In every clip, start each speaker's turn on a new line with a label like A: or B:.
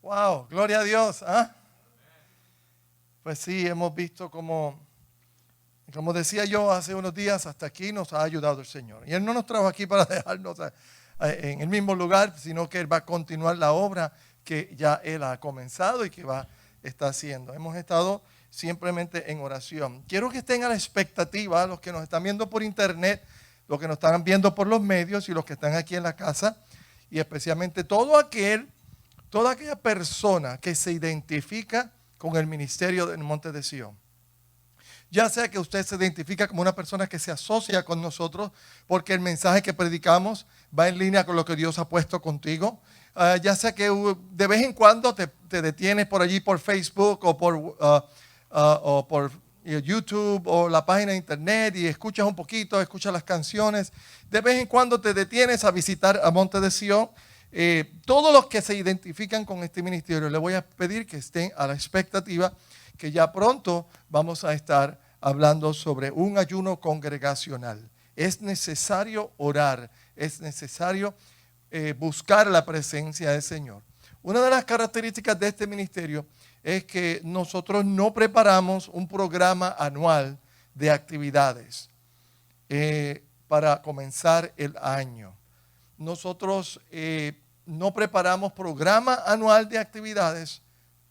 A: Wow, gloria a Dios. ¿Ah? Pues sí, hemos visto como decía yo hace unos días, hasta aquí nos ha ayudado el Señor. Y Él no nos trajo aquí para dejarnos en el mismo lugar, sino que Él va a continuar la obra que ya Él ha comenzado y que está haciendo. Hemos estado simplemente en oración. Quiero que estén a la expectativa, los que nos están viendo por internet, los que nos están viendo por los medios y los que están aquí en la casa, y especialmente toda aquella persona que se identifica con el ministerio del Monte de Sión. Ya sea que usted se identifica como una persona que se asocia con nosotros porque el mensaje que predicamos va en línea con lo que Dios ha puesto contigo. Ya sea que de vez en cuando te detienes por allí por Facebook o por YouTube o la página de internet y escuchas un poquito, escuchas las canciones. De vez en cuando te detienes a visitar a Monte de Sión. Todos los que se identifican con este ministerio, les voy a pedir que estén a la expectativa que ya pronto vamos a estar hablando sobre un ayuno congregacional. Es necesario orar, es necesario buscar la presencia del Señor. Una de las características de este ministerio es que nosotros no preparamos un programa anual de actividades para comenzar el año. Nosotros no preparamos programa anual de actividades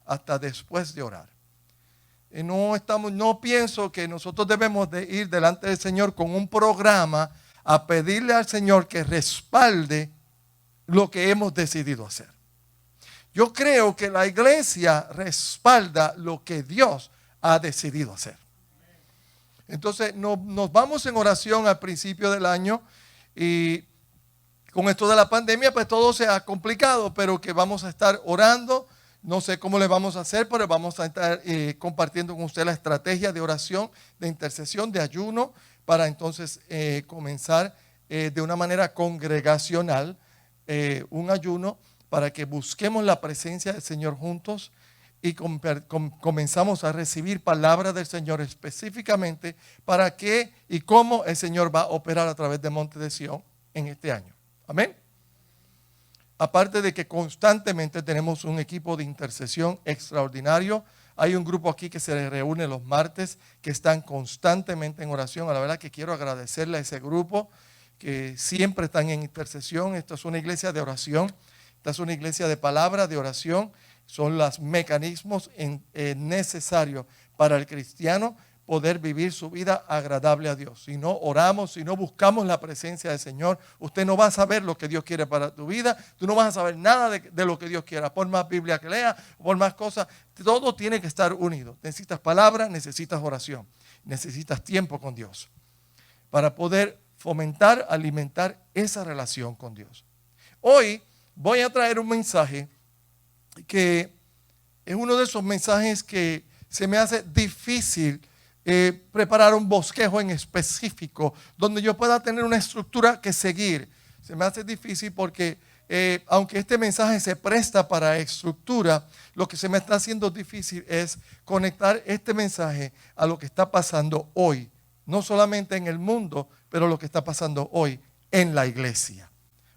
A: hasta después de orar. No pienso que nosotros debemos de ir delante del Señor con un programa a pedirle al Señor que respalde lo que hemos decidido hacer. Yo creo que la iglesia respalda lo que Dios ha decidido hacer. Entonces nos vamos en oración al principio del año y con esto de la pandemia pues todo se ha complicado, pero que vamos a estar orando. No sé cómo le vamos a hacer, pero vamos a estar compartiendo con usted la estrategia de oración, de intercesión, de ayuno, para entonces comenzar de una manera congregacional un ayuno para que busquemos la presencia del Señor juntos y comenzamos a recibir palabra del Señor específicamente para qué y cómo el Señor va a operar a través de Monte de Sión en este año. Amén. Aparte de que constantemente tenemos un equipo de intercesión extraordinario. Hay un grupo aquí que se reúne los martes que están constantemente en oración. A la verdad que quiero agradecerle a ese grupo que siempre están en intercesión. Esta es una iglesia de oración. Esta es una iglesia de palabra, de oración. Son los mecanismos necesarios para el cristiano poder vivir su vida agradable a Dios. Si no oramos, si no buscamos la presencia del Señor, usted no va a saber lo que Dios quiere para tu vida. Tú no vas a saber nada de lo que Dios quiera. Por más Biblia que lea, por más cosas, todo tiene que estar unido. Necesitas palabra, necesitas oración, necesitas tiempo con Dios para poder fomentar, alimentar esa relación con Dios. Hoy voy a traer un mensaje que es uno de esos mensajes que se me hace difícil preparar un bosquejo en específico donde yo pueda tener una estructura que seguir. Se me hace difícil porque aunque este mensaje se presta para estructura, lo que se me está haciendo difícil es conectar este mensaje a lo que está pasando hoy, no solamente en el mundo, pero lo que está pasando hoy en la iglesia.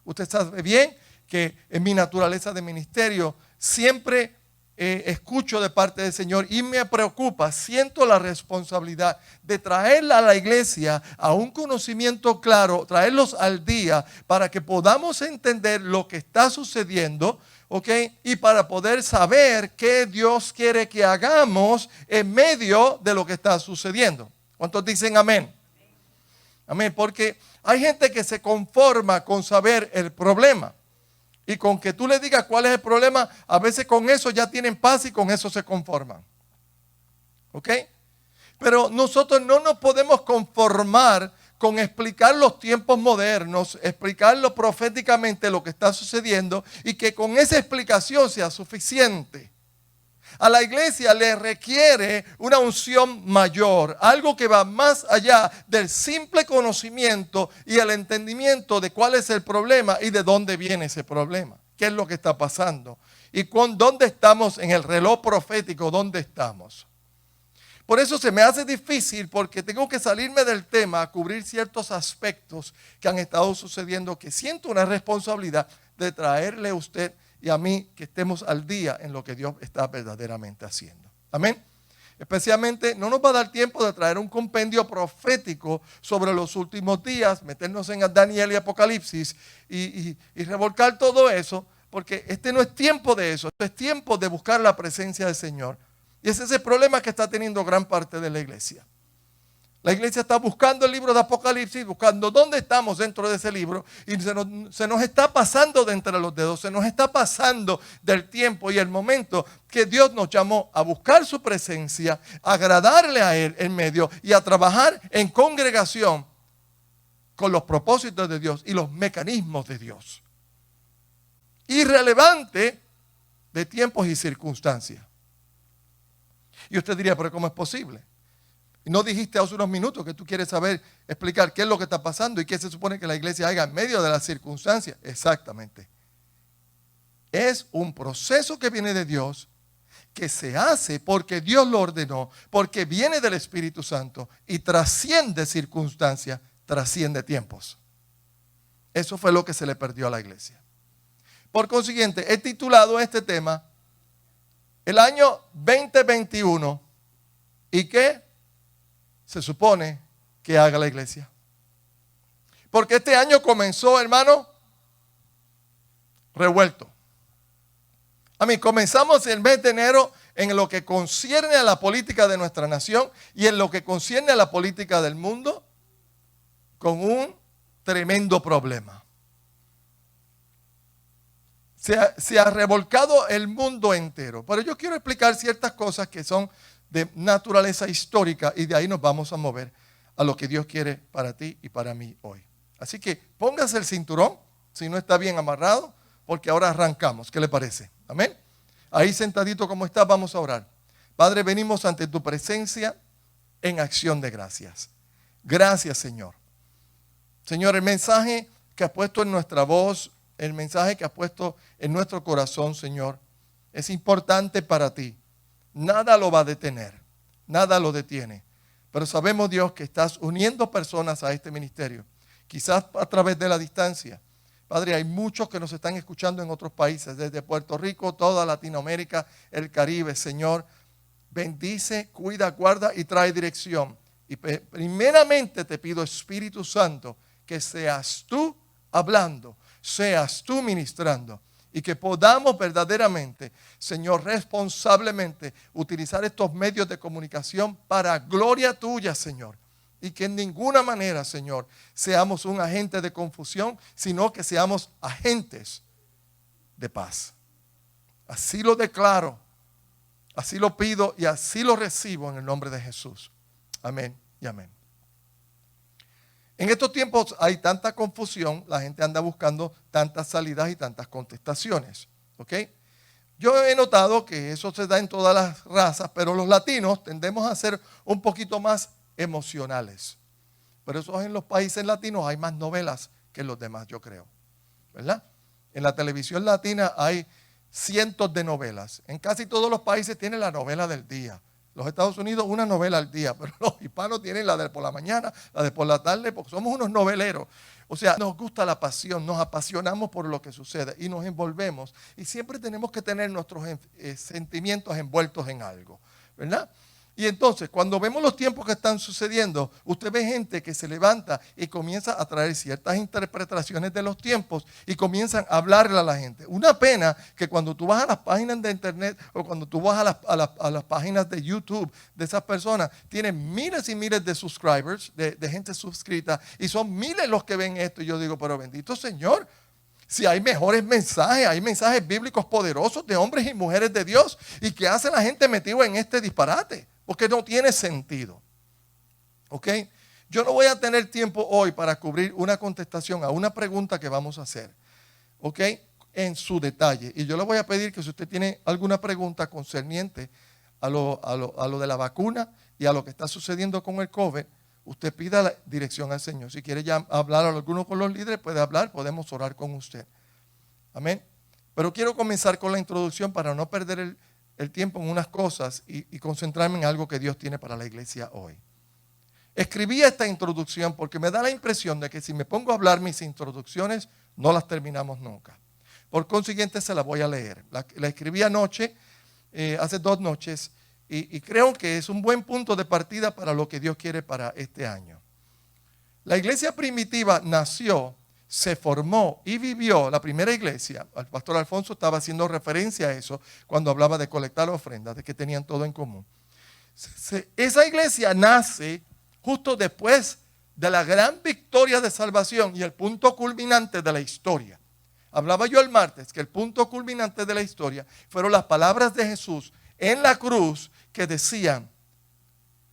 A: Usted sabe bien que en mi naturaleza de ministerio siempre escucho de parte del Señor y me preocupa, siento la responsabilidad de traerla a la iglesia a un conocimiento claro, traerlos al día para que podamos entender lo que está sucediendo, ¿ok? Y para poder saber qué Dios quiere que hagamos en medio de lo que está sucediendo. ¿Cuántos dicen amén? Amén, porque hay gente que se conforma con saber el problema. Y con que tú le digas cuál es el problema, a veces con eso ya tienen paz y con eso se conforman. ¿Ok? Pero nosotros no nos podemos conformar con explicar los tiempos modernos, explicarlo proféticamente lo que está sucediendo y que con esa explicación sea suficiente. A la iglesia le requiere una unción mayor, algo que va más allá del simple conocimiento y el entendimiento de cuál es el problema y de dónde viene ese problema, qué es lo que está pasando y dónde estamos en el reloj profético, dónde estamos. Por eso se me hace difícil porque tengo que salirme del tema a cubrir ciertos aspectos que han estado sucediendo que siento una responsabilidad de traerle a usted y a mí que estemos al día en lo que Dios está verdaderamente haciendo. Amén. Especialmente no nos va a dar tiempo de traer un compendio profético sobre los últimos días, meternos en Daniel y Apocalipsis y revolcar todo eso, porque este no es tiempo de eso, este es tiempo de buscar la presencia del Señor. Y ese es el problema que está teniendo gran parte de la iglesia. La iglesia está buscando el libro de Apocalipsis, buscando dónde estamos dentro de ese libro, y se nos está pasando de entre los dedos, se nos está pasando del tiempo y el momento que Dios nos llamó a buscar su presencia, a agradarle a Él en medio y a trabajar en congregación con los propósitos de Dios y los mecanismos de Dios. Irrelevante de tiempos y circunstancias. Y usted diría, pero ¿cómo es posible? Y no dijiste hace unos minutos que tú quieres saber, explicar qué es lo que está pasando y qué se supone que la iglesia haga en medio de las circunstancias. Exactamente. Es un proceso que viene de Dios, que se hace porque Dios lo ordenó, porque viene del Espíritu Santo y trasciende circunstancias, trasciende tiempos. Eso fue lo que se le perdió a la iglesia. Por consiguiente, he titulado este tema el año 2021. ¿Y qué se supone que haga la iglesia? Porque este año comenzó, hermano, revuelto. Comenzamos el mes de enero en lo que concierne a la política de nuestra nación y en lo que concierne a la política del mundo con un tremendo problema. Se ha revolcado el mundo entero. Pero yo quiero explicar ciertas cosas que son de naturaleza histórica y de ahí nos vamos a mover a lo que Dios quiere para ti y para mí hoy. Así que póngase el cinturón, si no está bien amarrado, porque ahora arrancamos. ¿Qué le parece? Amén. Ahí sentadito como está, vamos a orar. Padre, venimos ante tu presencia en acción de gracias. Gracias, Señor. Señor, el mensaje que has puesto en nuestra voz, el mensaje que has puesto en nuestro corazón, Señor, es importante para ti. Nada lo va a detener, nada lo detiene. Pero sabemos, Dios, que estás uniendo personas a este ministerio, quizás a través de la distancia. Padre, hay muchos que nos están escuchando en otros países, desde Puerto Rico, toda Latinoamérica, el Caribe. Señor, bendice, cuida, guarda y trae dirección. Y primeramente te pido, Espíritu Santo, que seas tú hablando, seas tú ministrando y que podamos verdaderamente, Señor, responsablemente utilizar estos medios de comunicación para gloria tuya, Señor. Y que en ninguna manera, Señor, seamos un agente de confusión, sino que seamos agentes de paz. Así lo declaro, así lo pido y así lo recibo en el nombre de Jesús. Amén y amén. En estos tiempos hay tanta confusión, la gente anda buscando tantas salidas y tantas contestaciones. ¿Ok? Yo he notado que eso se da en todas las razas, pero los latinos tendemos a ser un poquito más emocionales. Por eso en los países latinos hay más novelas que en los demás, yo creo. ¿Verdad? En la televisión latina hay cientos de novelas. En casi todos los países tienen la novela del día. Los Estados Unidos una novela al día, pero los hispanos tienen la de por la mañana, la de por la tarde, porque somos unos noveleros. O sea, nos gusta la pasión, nos apasionamos por lo que sucede y nos envolvemos. Y siempre tenemos que tener nuestros sentimientos envueltos en algo, ¿verdad? Y entonces, cuando vemos los tiempos que están sucediendo, usted ve gente que se levanta y comienza a traer ciertas interpretaciones de los tiempos y comienzan a hablarle a la gente. Una pena que cuando tú vas a las páginas de internet o cuando tú vas a las páginas de YouTube de esas personas, tienen miles y miles de subscribers, de gente suscrita, y son miles los que ven esto. Y yo digo, pero bendito Señor, si hay mejores mensajes, hay mensajes bíblicos poderosos de hombres y mujeres de Dios, y que hace la gente metida en este disparate. Porque no tiene sentido. ¿Ok? Yo no voy a tener tiempo hoy para cubrir una contestación a una pregunta que vamos a hacer. ¿Ok? En su detalle. Y yo le voy a pedir que si usted tiene alguna pregunta concerniente a lo de la vacuna y a lo que está sucediendo con el COVID, usted pida la dirección al Señor. Si quiere ya hablar a alguno con los líderes, puede hablar, podemos orar con usted. Amén. Pero quiero comenzar con la introducción para no perder el tiempo en unas cosas y concentrarme en algo que Dios tiene para la iglesia hoy. Escribí esta introducción porque me da la impresión de que si me pongo a hablar mis introducciones, no las terminamos nunca. Por consiguiente, se la voy a leer. La escribí anoche, hace 2 noches, y creo que es un buen punto de partida para lo que Dios quiere para este año. La iglesia primitiva nació, se formó y vivió, la primera iglesia. El pastor Alfonso estaba haciendo referencia a eso cuando hablaba de colectar ofrendas, de que tenían todo en común. Esa iglesia nace justo después de la gran victoria de salvación y el punto culminante de la historia. Hablaba yo el martes que el punto culminante de la historia fueron las palabras de Jesús en la cruz que decían: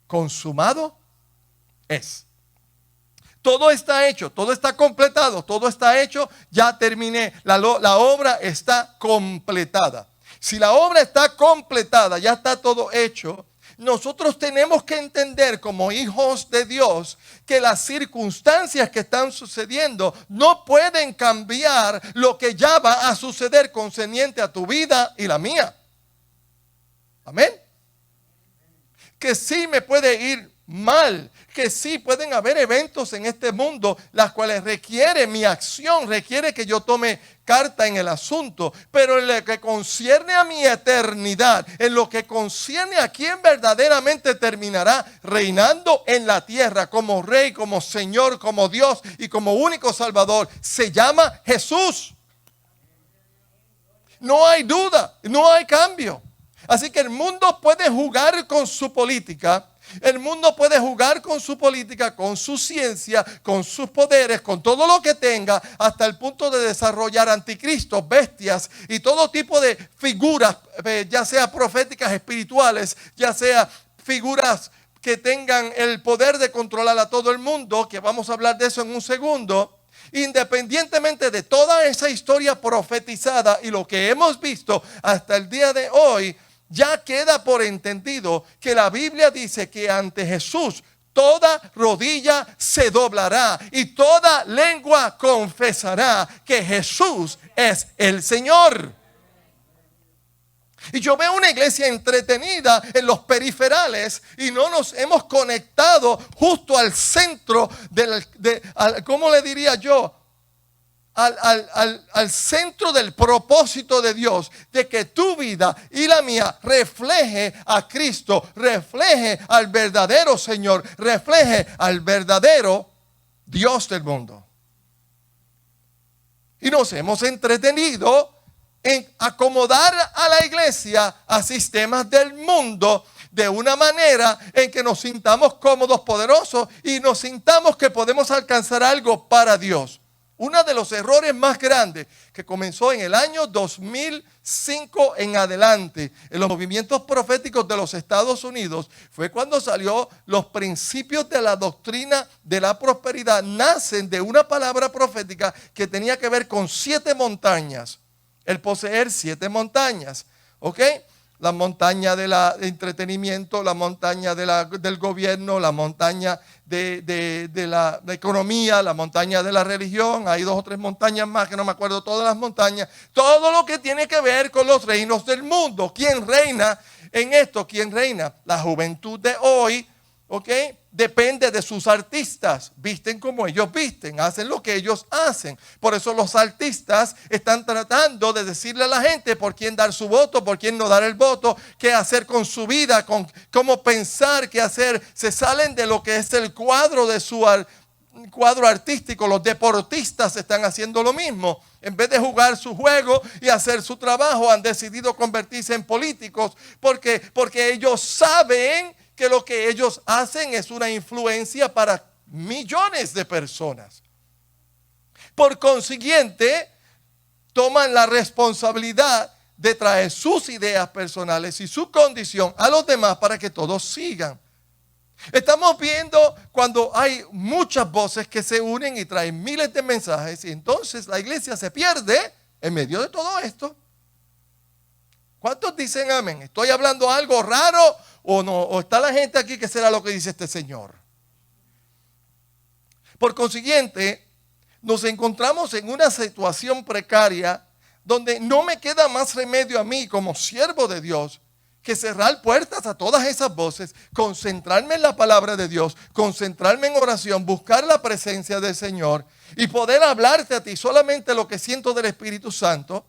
A: consumado es. Todo está hecho, todo está completado, todo está hecho, ya terminé. La obra está completada. Si la obra está completada, ya está todo hecho, nosotros tenemos que entender como hijos de Dios que las circunstancias que están sucediendo no pueden cambiar lo que ya va a suceder concerniente a tu vida y la mía. Amén. Que sí me puede ir mal, que sí pueden haber eventos en este mundo las cuales requiere mi acción, requiere que yo tome carta en el asunto, pero en lo que concierne a mi eternidad, en lo que concierne a quien verdaderamente terminará reinando en la tierra como Rey, como Señor, como Dios y como único Salvador, se llama Jesús. No hay duda, no hay cambio. Así que el mundo puede jugar con su política. El mundo puede jugar con su política, con su ciencia, con sus poderes, con todo lo que tenga, hasta el punto de desarrollar anticristos, bestias y todo tipo de figuras, ya sea proféticas, espirituales, ya sea figuras que tengan el poder de controlar a todo el mundo, que vamos a hablar de eso en un segundo. Independientemente de toda esa historia profetizada y lo que hemos visto hasta el día de hoy, ya queda por entendido que la Biblia dice que ante Jesús toda rodilla se doblará y toda lengua confesará que Jesús es el Señor. Y yo veo una iglesia entretenida en los periferales y no nos hemos conectado justo al centro ¿cómo le diría yo? Al centro del propósito de Dios, de que tu vida y la mía refleje a Cristo, refleje al verdadero Señor, refleje al verdadero Dios del mundo. Y nos hemos entretenido en acomodar a la iglesia a sistemas del mundo de una manera en que nos sintamos cómodos, poderosos y nos sintamos que podemos alcanzar algo para Dios. Uno de los errores más grandes que comenzó en el año 2005 en adelante en los movimientos proféticos de los Estados Unidos fue cuando salió los principios de la doctrina de la prosperidad. Nacen de una palabra profética que tenía que ver con 7 montañas. El poseer 7 montañas. ¿Ok? La montaña del entretenimiento, la montaña del gobierno, la montaña de la economía, la montaña de la religión. Hay 2 o 3 montañas más que no me acuerdo todas las montañas. Todo lo que tiene que ver con los reinos del mundo. ¿Quién reina en esto? ¿Quién reina? La juventud de hoy, ¿ok? Depende de sus artistas, visten como ellos visten, hacen lo que ellos hacen. Por eso los artistas están tratando de decirle a la gente por quién dar su voto, por quién no dar el voto, qué hacer con su vida, cómo pensar, qué hacer. Se salen de lo que es el cuadro de su cuadro artístico. Los deportistas están haciendo lo mismo. En vez de jugar su juego y hacer su trabajo, han decidido convertirse en políticos porque ellos saben que lo que ellos hacen es una influencia para millones de personas. Por consiguiente, toman la responsabilidad de traer sus ideas personales y su condición a los demás para que todos sigan. Estamos viendo cuando hay muchas voces que se unen y traen miles de mensajes y entonces la iglesia se pierde en medio de todo esto. ¿Cuántos dicen amén? ¿Estoy hablando algo raro o no? ¿O está la gente aquí que será lo que dice este señor? Por consiguiente, nos encontramos en una situación precaria donde no me queda más remedio a mí como siervo de Dios que cerrar puertas a todas esas voces, concentrarme en la palabra de Dios, concentrarme en oración, buscar la presencia del Señor y poder hablarte a ti solamente lo que siento del Espíritu Santo.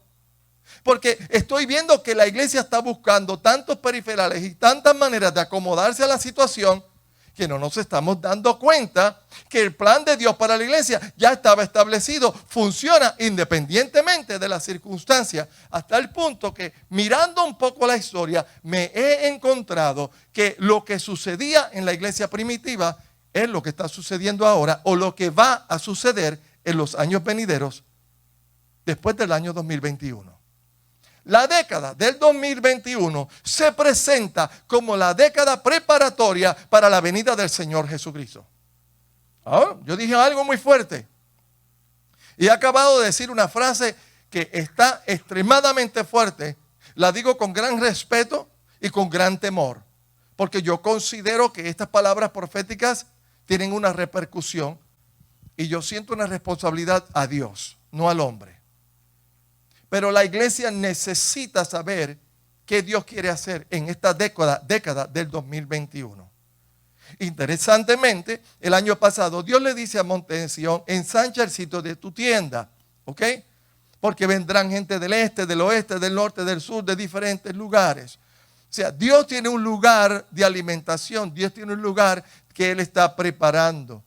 A: Porque estoy viendo que la iglesia está buscando tantos periferales y tantas maneras de acomodarse a la situación que no nos estamos dando cuenta que el plan de Dios para la iglesia ya estaba establecido, funciona independientemente de las circunstancias, hasta el punto que mirando un poco la historia me he encontrado que lo que sucedía en la iglesia primitiva es lo que está sucediendo ahora o lo que va a suceder en los años venideros después del año 2021. La década del 2021 se presenta como la década preparatoria para la venida del Señor Jesucristo. Yo dije algo muy fuerte. Y he acabado de decir una frase que está extremadamente fuerte. La digo con gran respeto y con gran temor. Porque yo considero que estas palabras proféticas tienen una repercusión. Y yo siento una responsabilidad a Dios, no al hombre. Pero la iglesia necesita saber qué Dios quiere hacer en esta década del 2021. Interesantemente, el año pasado Dios le dice a Monte de Sión: ensancha el sitio de tu tienda, ¿ok? Porque vendrán gente del este, del oeste, del norte, del sur, de diferentes lugares. O sea, Dios tiene un lugar de alimentación, Dios tiene un lugar que Él está preparando.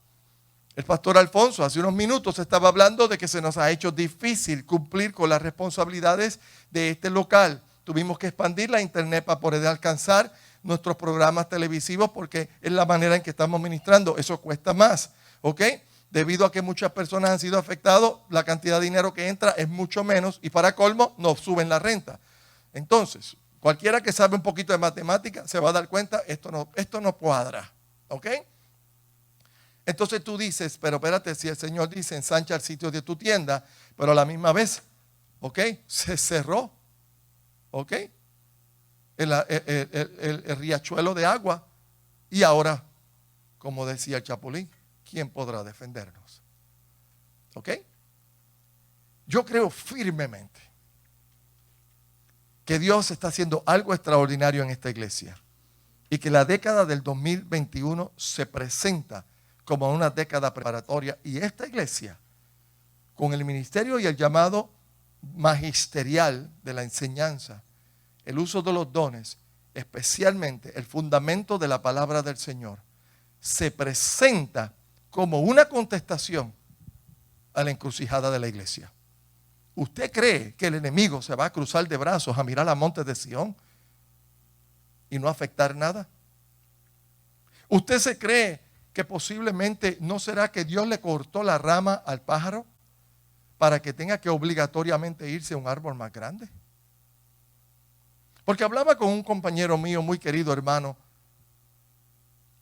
A: El pastor Alfonso hace unos minutos estaba hablando de que se nos ha hecho difícil cumplir con las responsabilidades de este local. Tuvimos que expandir la internet para poder alcanzar nuestros programas televisivos porque es la manera en que estamos ministrando. Eso cuesta más, ¿ok? Debido a que muchas personas han sido afectadas, la cantidad de dinero que entra es mucho menos y para colmo nos suben la renta. Entonces, cualquiera que sabe un poquito de matemática se va a dar cuenta, esto no cuadra, ¿ok? Entonces tú dices, pero espérate, si el Señor dice ensancha el sitio de tu tienda, pero a la misma vez, ¿ok? Se cerró, ¿ok? El riachuelo de agua. Y ahora, como decía el Chapulín, ¿quién podrá defendernos? ¿Ok? Yo creo firmemente que Dios está haciendo algo extraordinario en esta iglesia y que la década del 2021 se presenta como una década preparatoria, y esta iglesia, con el ministerio y el llamado magisterial de la enseñanza, el uso de los dones, especialmente el fundamento de la palabra del Señor, se presenta como una contestación a la encrucijada de la iglesia. ¿Usted cree que el enemigo se va a cruzar de brazos a mirar a Monte de Sión y no afectar nada? ¿Usted se cree que posiblemente no será que Dios le cortó la rama al pájaro para que tenga que obligatoriamente irse a un árbol más grande? Porque hablaba con un compañero mío, muy querido hermano,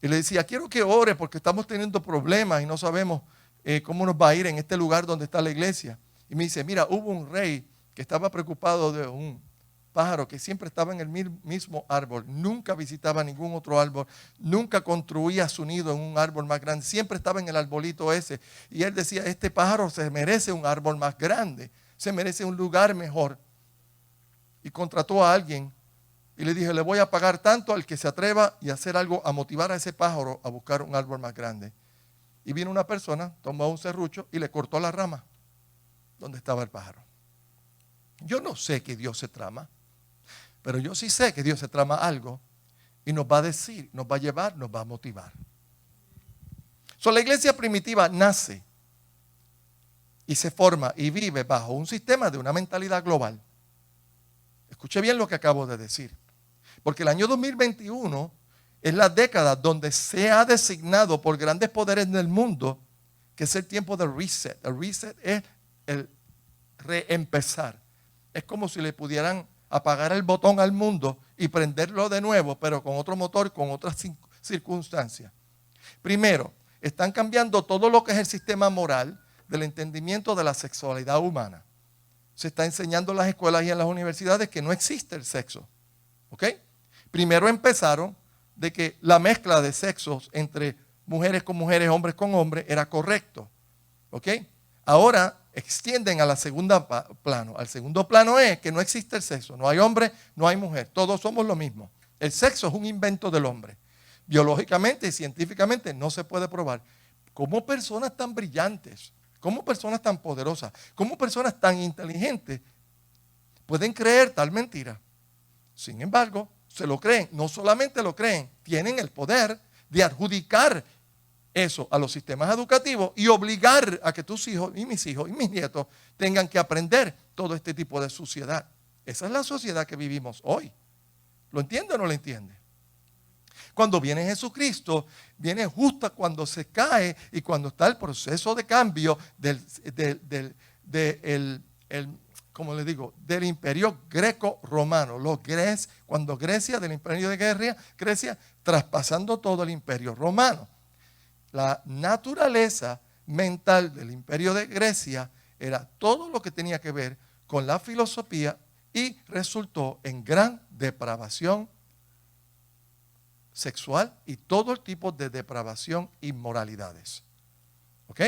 A: y le decía, quiero que ore porque estamos teniendo problemas y no sabemos cómo nos va a ir en este lugar donde está la iglesia. Y me dice, mira, hubo un rey que estaba preocupado de un pájaro que siempre estaba en el mismo árbol, nunca visitaba ningún otro árbol, nunca construía su nido en un árbol más grande, siempre estaba en el arbolito ese. Y él decía, este pájaro se merece un árbol más grande, se merece un lugar mejor. Y contrató a alguien y le dije, le voy a pagar tanto al que se atreva y hacer algo a motivar a ese pájaro a buscar un árbol más grande. Y vino una persona, tomó un serrucho y le cortó la rama donde estaba el pájaro. Yo no sé qué Dios se trama, pero yo sí sé que Dios se trama algo y nos va a decir, nos va a llevar, nos va a motivar. La iglesia primitiva nace y se forma y vive bajo un sistema de una mentalidad global. Escuche bien lo que acabo de decir. Porque el año 2021 es la década donde se ha designado por grandes poderes del mundo que es el tiempo del reset. El reset es el reempezar. Es como si le pudieran apagar el botón al mundo y prenderlo de nuevo, pero con otro motor, con otras circunstancias. Primero, están cambiando todo lo que es el sistema moral del entendimiento de la sexualidad humana. Se está enseñando en las escuelas y en las universidades que no existe el sexo. ¿Ok? Primero empezaron de que la mezcla de sexos entre mujeres con mujeres, hombres con hombres, era correcto. ¿Ok? Ahora extienden a la segunda plano. Al segundo plano es que no existe el sexo. No hay hombre, no hay mujer. Todos somos lo mismo. El sexo es un invento del hombre. Biológicamente y científicamente no se puede probar. ¿Cómo personas tan brillantes, cómo personas tan poderosas, cómo personas tan inteligentes pueden creer tal mentira? Sin embargo, se lo creen. No solamente lo creen, tienen el poder de adjudicar eso a los sistemas educativos y obligar a que tus hijos y mis nietos tengan que aprender todo este tipo de suciedad. Esa es la sociedad que vivimos hoy. ¿Lo entiende o no lo entiende? Cuando viene Jesucristo, viene justo cuando se cae y cuando está el proceso de cambio como le digo, del imperio greco-romano. Cuando Grecia, del imperio de Grecia, traspasando todo el imperio romano. La naturaleza mental del imperio de Grecia era todo lo que tenía que ver con la filosofía y resultó en gran depravación sexual y todo el tipo de depravación y inmoralidades. ¿Ok?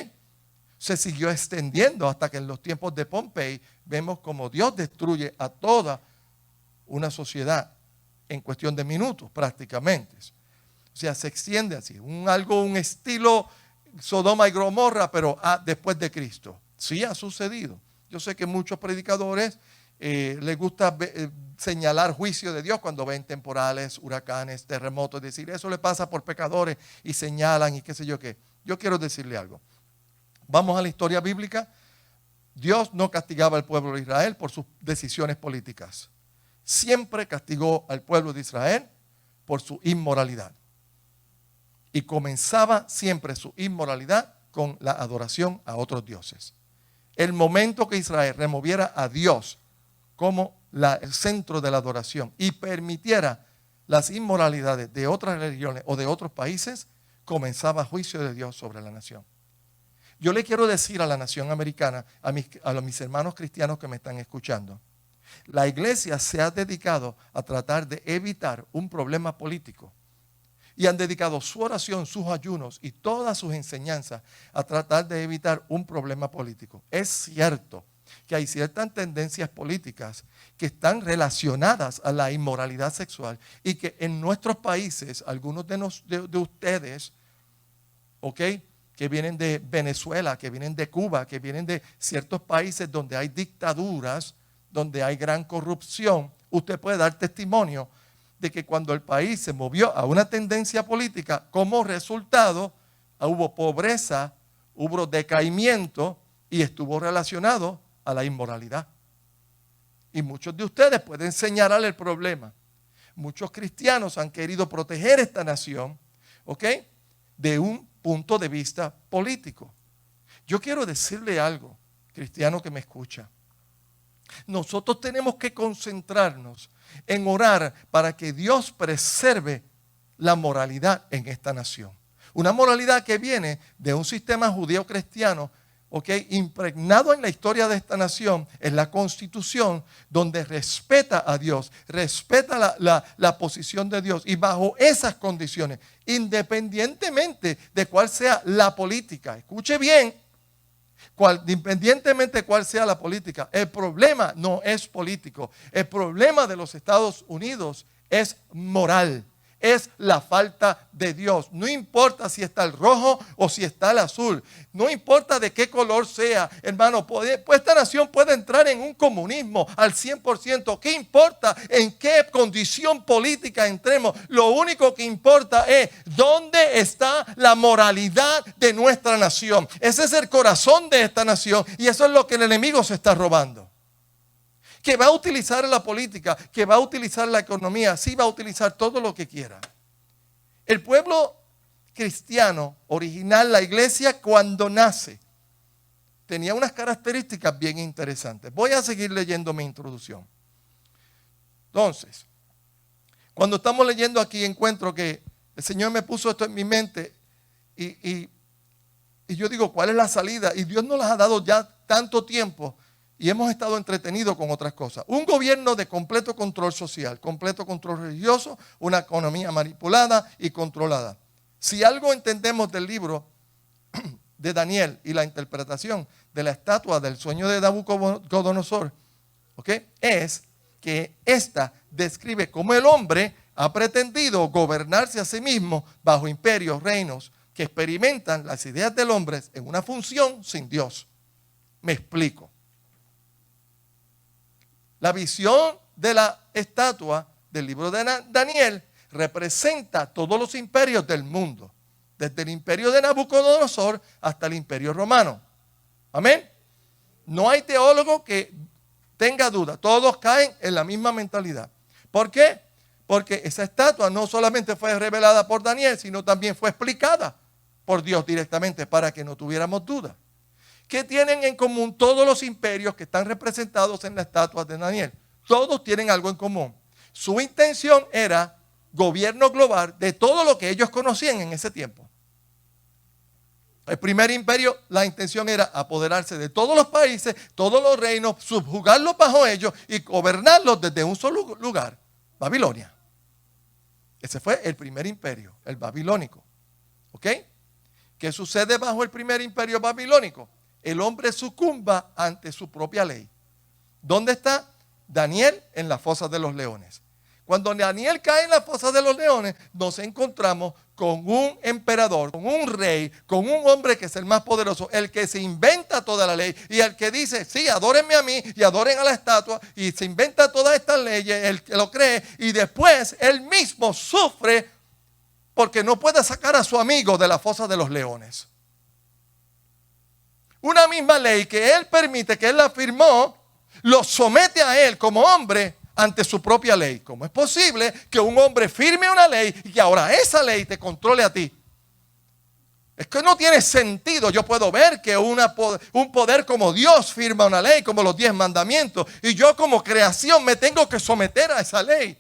A: Se siguió extendiendo hasta que en los tiempos de Pompey vemos como Dios destruye a toda una sociedad en cuestión de minutos prácticamente. O sea, se extiende así, un estilo Sodoma y Gomorra, pero después de Cristo. Sí ha sucedido. Yo sé que muchos predicadores les gusta señalar juicio de Dios cuando ven temporales, huracanes, terremotos, es decir, eso le pasa por pecadores y señalan y qué sé yo qué. Yo quiero decirle algo. Vamos a la historia bíblica. Dios no castigaba al pueblo de Israel por sus decisiones políticas. Siempre castigó al pueblo de Israel por su inmoralidad. Y comenzaba siempre su inmoralidad con la adoración a otros dioses. El momento que Israel removiera a Dios como el centro de la adoración y permitiera las inmoralidades de otras religiones o de otros países, comenzaba juicio de Dios sobre la nación. Yo le quiero decir a la nación americana, a mis hermanos cristianos que me están escuchando, la iglesia se ha dedicado a tratar de evitar un problema político y han dedicado su oración, sus ayunos y todas sus enseñanzas a tratar de evitar un problema político. Es cierto que hay ciertas tendencias políticas que están relacionadas a la inmoralidad sexual y que en nuestros países, algunos de ustedes, ¿ok?, que vienen de Venezuela, que vienen de Cuba, que vienen de ciertos países donde hay dictaduras, donde hay gran corrupción, usted puede dar testimonio de que cuando el país se movió a una tendencia política, como resultado hubo pobreza, hubo decaimiento y estuvo relacionado a la inmoralidad. Y muchos de ustedes pueden señalar el problema. Muchos cristianos han querido proteger esta nación, ¿ok?, de un punto de vista político. Yo quiero decirle algo, cristiano que me escucha. Nosotros tenemos que concentrarnos en orar para que Dios preserve la moralidad en esta nación. Una moralidad que viene de un sistema judío-cristiano, impregnado en la historia de esta nación, en la Constitución, donde respeta a Dios, respeta la posición de Dios, y bajo esas condiciones, independientemente de cuál sea la política, escuche bien, independientemente de cuál sea la política, el problema no es político, el problema de los Estados Unidos es moral. Es la falta de Dios. No importa si está el rojo o si está el azul. No importa de qué color sea, hermano. Pues esta nación puede entrar en un comunismo al 100%. ¿Qué importa en qué condición política entremos? Lo único que importa es dónde está la moralidad de nuestra nación. Ese es el corazón de esta nación y eso es lo que el enemigo se está robando. Que va a utilizar la política, que va a utilizar la economía, sí va a utilizar todo lo que quiera. El pueblo cristiano original, la iglesia cuando nace, tenía unas características bien interesantes. Voy a seguir leyendo mi introducción. Entonces, cuando estamos leyendo aquí encuentro que el Señor me puso esto en mi mente y yo digo, ¿cuál es la salida? Y Dios nos las ha dado ya tanto tiempo. Y hemos estado entretenidos con otras cosas. Un gobierno de completo control social, completo control religioso, una economía manipulada y controlada. Si algo entendemos del libro de Daniel y la interpretación de la estatua del sueño de Nabucodonosor, es que esta describe cómo el hombre ha pretendido gobernarse a sí mismo bajo imperios, reinos, que experimentan las ideas del hombre en una función sin Dios. Me explico. La visión de la estatua del libro de Daniel representa todos los imperios del mundo, desde el imperio de Nabucodonosor hasta el imperio romano. Amén. No hay teólogo que tenga duda, todos caen en la misma mentalidad. ¿Por qué? Porque esa estatua no solamente fue revelada por Daniel, sino también fue explicada por Dios directamente para que no tuviéramos duda. ¿Qué tienen en común todos los imperios que están representados en la estatua de Daniel? Todos tienen algo en común. Su intención era gobierno global de todo lo que ellos conocían en ese tiempo. El primer imperio, la intención era apoderarse de todos los países, todos los reinos, subjugarlos bajo ellos y gobernarlos desde un solo lugar, Babilonia. Ese fue el primer imperio, el babilónico. ¿Ok? ¿Qué sucede bajo el primer imperio babilónico? El hombre sucumba ante su propia ley. ¿Dónde está Daniel? En la fosa de los leones. Cuando Daniel cae en la fosa de los leones, nos encontramos con un emperador, con un rey, con un hombre que es el más poderoso, el que se inventa toda la ley y el que dice, sí, adórenme a mí y adoren a la estatua, y se inventa todas estas leyes, el que lo cree, y después él mismo sufre porque no puede sacar a su amigo de la fosa de los leones. Una misma ley que él permite, que él la firmó, lo somete a él como hombre ante su propia ley. ¿Cómo es posible que un hombre firme una ley y que ahora esa ley te controle a ti? Es que no tiene sentido. Yo puedo ver que un poder como Dios firma una ley, como los 10 mandamientos, y yo como creación me tengo que someter a esa ley.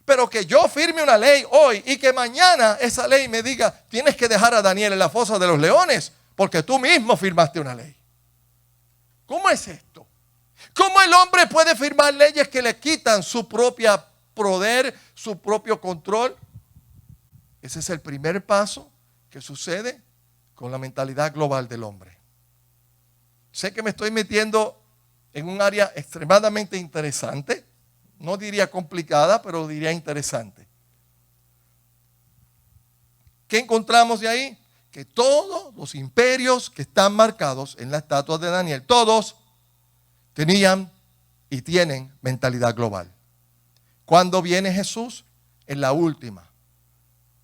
A: Pero que yo firme una ley hoy y que mañana esa ley me diga, tienes que dejar a Daniel en la fosa de los leones porque tú mismo firmaste una ley. ¿Cómo es esto? ¿Cómo el hombre puede firmar leyes que le quitan su propio poder, su propio control? Ese es el primer paso que sucede con la mentalidad global del hombre. Sé que me estoy metiendo en un área extremadamente interesante. No diría complicada, pero diría interesante. ¿Qué encontramos de ahí? Que todos los imperios que están marcados en la estatua de Daniel, todos tenían y tienen mentalidad global. Cuando viene Jesús, es la última.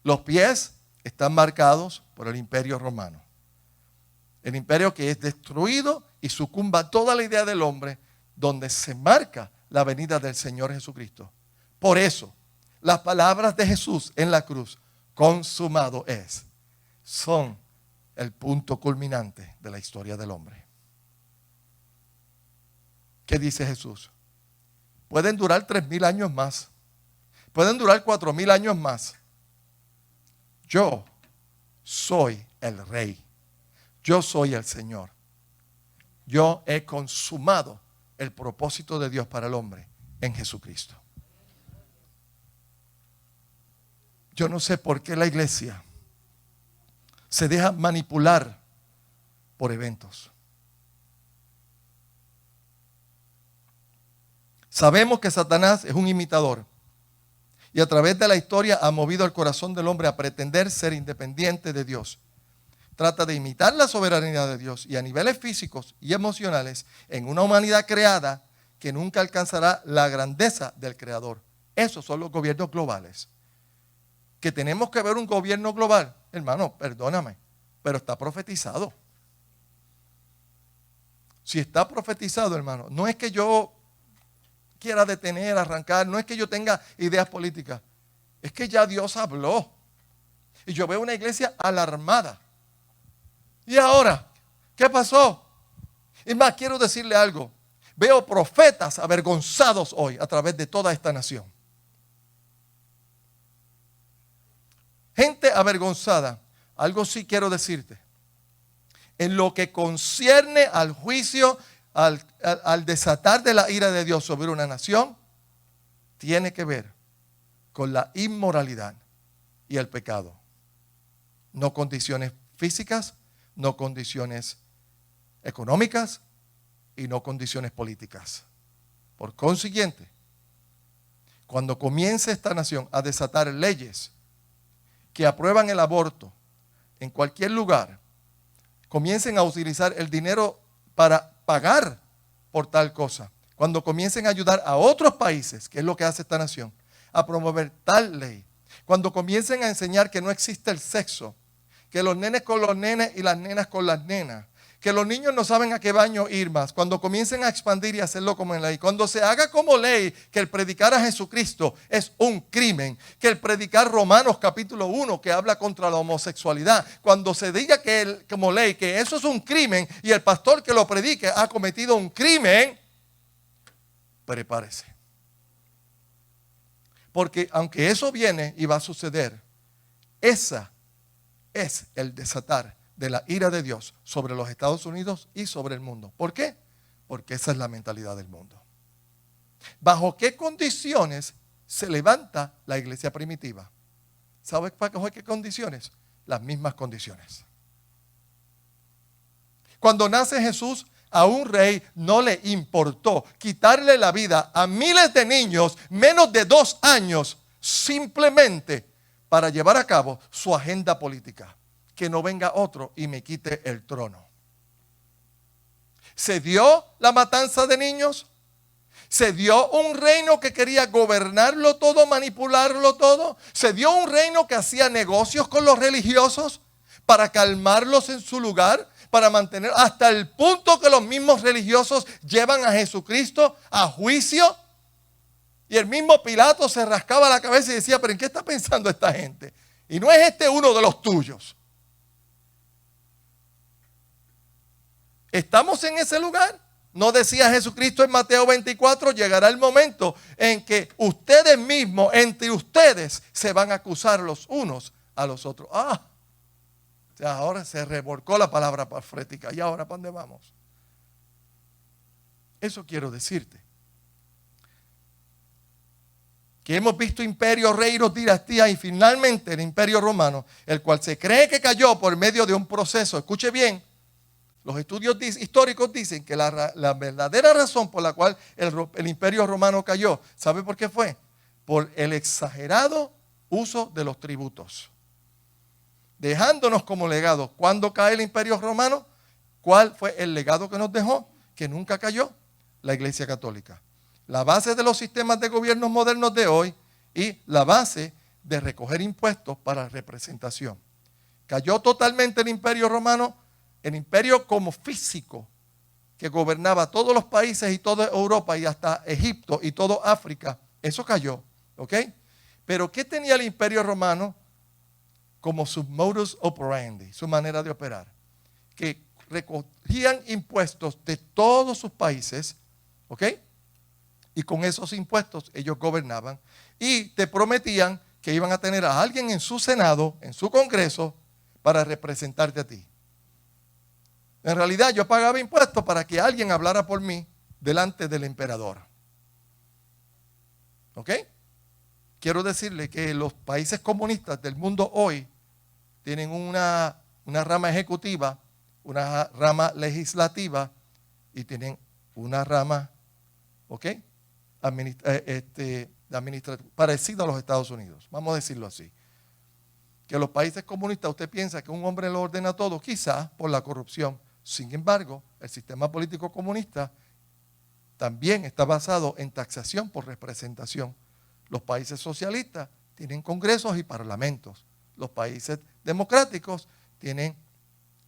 A: Los pies están marcados por el imperio romano. El imperio que es destruido y sucumba a toda la idea del hombre, donde se marca la venida del Señor Jesucristo. Por eso, las palabras de Jesús en la cruz, consumado es, son el punto culminante de la historia del hombre. ¿Qué dice Jesús? Pueden durar 3,000 años más. Pueden durar 4,000 años más. Yo soy el Rey. Yo soy el Señor. Yo he consumado el propósito de Dios para el hombre en Jesucristo. Yo no sé por qué la iglesia se deja manipular por eventos. Sabemos que Satanás es un imitador y a través de la historia ha movido el corazón del hombre a pretender ser independiente de Dios. Trata de imitar la soberanía de Dios y a niveles físicos y emocionales en una humanidad creada que nunca alcanzará la grandeza del Creador. Esos son los gobiernos globales. Que tenemos que ver un gobierno global, hermano, perdóname, pero está profetizado. Si está profetizado, hermano, no es que yo quiera detener, arrancar, no es que yo tenga ideas políticas, es que ya Dios habló. Y yo veo una iglesia alarmada. ¿Y ahora? ¿Qué pasó? Y más, quiero decirle algo. Veo profetas avergonzados hoy a través de toda esta nación. Gente avergonzada. Algo sí quiero decirte. En lo que concierne al juicio, al desatar de la ira de Dios sobre una nación, tiene que ver con la inmoralidad y el pecado. No condiciones físicas, no condiciones económicas y no condiciones políticas. Por consiguiente, Cuando comience esta nación a desatar leyes que aprueban el aborto en cualquier lugar, comiencen a utilizar el dinero para pagar por tal cosa. Cuando comiencen a ayudar a otros países, que es lo que hace esta nación, a promover tal ley. Cuando comiencen a enseñar que no existe el sexo, que los nenes con los nenes y las nenas con las nenas, que los niños no saben a qué baño ir más. Cuando comiencen a expandir y hacerlo como en ley. Cuando se haga como ley que el predicar a Jesucristo es un crimen. Que el predicar Romanos capítulo 1 que habla contra la homosexualidad. Cuando se diga como ley que eso es un crimen y el pastor que lo predique ha cometido un crimen, prepárese. Porque aunque eso viene y va a suceder, esa es el desatar de la ira de Dios sobre los Estados Unidos y sobre el mundo. ¿Por qué? Porque esa es la mentalidad del mundo. ¿Bajo qué condiciones se levanta la iglesia primitiva? ¿Sabes bajo qué condiciones? Las mismas condiciones. Cuando nace Jesús, a un rey no le importó quitarle la vida a miles de niños menos de 2 años simplemente para llevar a cabo su agenda política. Que no venga otro y me quite el trono. ¿Se dio la matanza de niños? ¿Se dio un reino que quería gobernarlo todo, manipularlo todo? ¿Se dio un reino que hacía negocios con los religiosos para calmarlos en su lugar? Para mantener hasta el punto que los mismos religiosos llevan a Jesucristo a juicio. Y el mismo Pilato se rascaba la cabeza y decía, pero ¿en qué está pensando esta gente? Y no es este uno de los tuyos. ¿Estamos en ese lugar? ¿No decía Jesucristo en Mateo 24? Llegará el momento en que ustedes mismos, entre ustedes, se van a acusar los unos a los otros. O sea, ahora se revolcó la palabra profética. ¿Y ahora para dónde vamos? Eso quiero decirte. Que hemos visto imperios, reinos, dinastías y finalmente el imperio romano, el cual se cree que cayó por medio de un proceso. Escuche bien. Los estudios históricos dicen que la verdadera razón por la cual el imperio romano cayó, ¿sabe por qué fue? Por el exagerado uso de los tributos. Dejándonos como legado. ¿Cuándo cae el imperio romano? ¿Cuál fue el legado que nos dejó? Que nunca cayó. La Iglesia Católica. La base de los sistemas de gobiernos modernos de hoy y la base de recoger impuestos para representación. ¿Cayó totalmente el imperio romano? El imperio como físico que gobernaba todos los países y toda Europa y hasta Egipto y toda África, eso cayó, ¿ok? Pero ¿qué tenía el imperio romano como su modus operandi, su manera de operar? Que recogían impuestos de todos sus países, ¿ok? Y con esos impuestos ellos gobernaban y te prometían que iban a tener a alguien en su Senado, en su Congreso, para representarte a ti. En realidad yo pagaba impuestos para que alguien hablara por mí delante del emperador. ¿Ok? Quiero decirle que los países comunistas del mundo hoy tienen una rama ejecutiva, una rama legislativa y tienen una rama, ¿ok? Administrativa, parecida a los Estados Unidos. Vamos a decirlo así. Que los países comunistas usted piensa que un hombre lo ordena todo, quizás por la corrupción. Sin embargo, el sistema político comunista también está basado en taxación por representación. Los países socialistas tienen congresos y parlamentos. Los países democráticos tienen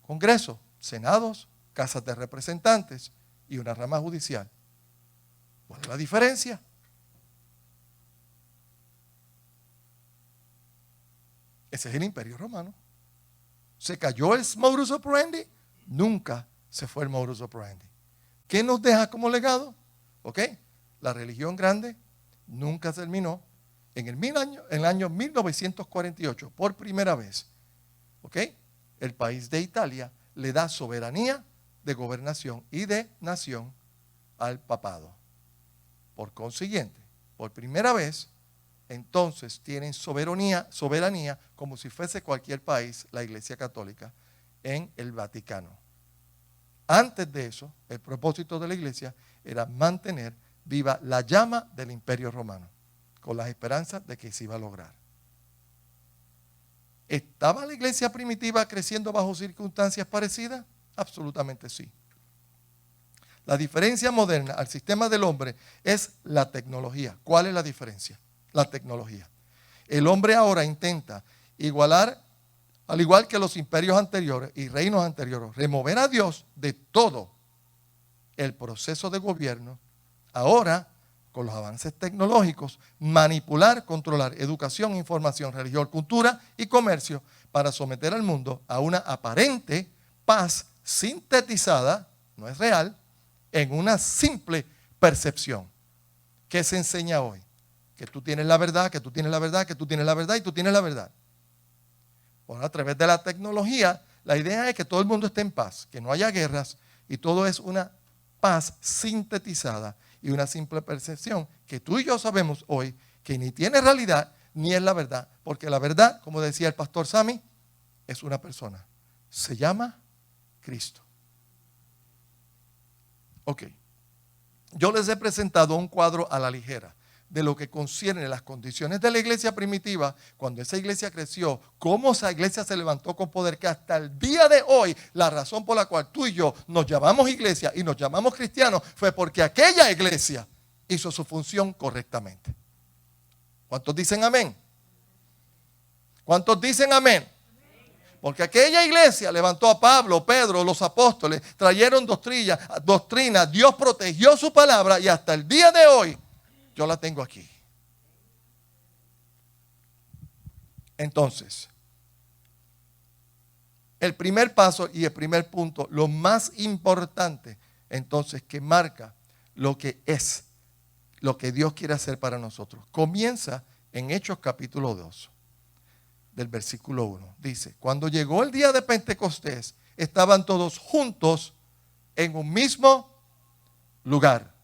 A: congresos, senados, casas de representantes y una rama judicial. ¿Cuál es la diferencia? Ese es el imperio romano. ¿Se cayó el modus operandi? Nunca se fue el modus operandi. ¿Qué nos deja como legado? ¿Ok? La religión grande nunca terminó. En el año 1948, por primera vez, ¿ok? El país de Italia le da soberanía de gobernación y de nación al papado. Por consiguiente, por primera vez, entonces tienen soberanía como si fuese cualquier país, la Iglesia Católica, en el Vaticano. Antes de eso, el propósito de la iglesia era mantener viva la llama del imperio romano. con las esperanzas de que se iba a lograr. ¿Estaba la iglesia primitiva creciendo bajo circunstancias parecidas? Absolutamente sí. La diferencia moderna al sistema del hombre es la tecnología. ¿Cuál es la diferencia? La tecnología. El hombre ahora intenta igualar, al igual que los imperios anteriores y reinos anteriores, remover a Dios de todo el proceso de gobierno. Ahora, con los avances tecnológicos, manipular, controlar educación, información, religión, cultura y comercio para someter al mundo a una aparente paz sintetizada, no es real, en una simple percepción. ¿Qué se enseña hoy? Que tú tienes la verdad, que tú tienes la verdad, que tú tienes la verdad y tú tienes la verdad. Bueno, a través de la tecnología, la idea es que todo el mundo esté en paz, que no haya guerras y todo es una paz sintetizada y una simple percepción que tú y yo sabemos hoy que ni tiene realidad ni es la verdad. Porque la verdad, como decía el pastor Sammy, es una persona. Se llama Cristo. Ok. Yo les he presentado un cuadro a la ligera de lo que concierne las condiciones de la iglesia primitiva, cuando esa iglesia creció, cómo esa iglesia se levantó con poder, que hasta el día de hoy, la razón por la cual tú y yo nos llamamos iglesia y nos llamamos cristianos, fue porque aquella iglesia hizo su función correctamente. ¿Cuántos dicen amén? ¿Cuántos dicen amén? Porque aquella iglesia levantó a Pablo, Pedro, los apóstoles, trajeron doctrina, Dios protegió su palabra y hasta el día de hoy yo la tengo aquí. Entonces, el primer paso y el primer punto, lo más importante, entonces, que marca lo que es, lo que Dios quiere hacer para nosotros, comienza en Hechos capítulo 2. Del versículo 1. Dice, cuando llegó el día de Pentecostés, estaban todos juntos en un mismo lugar.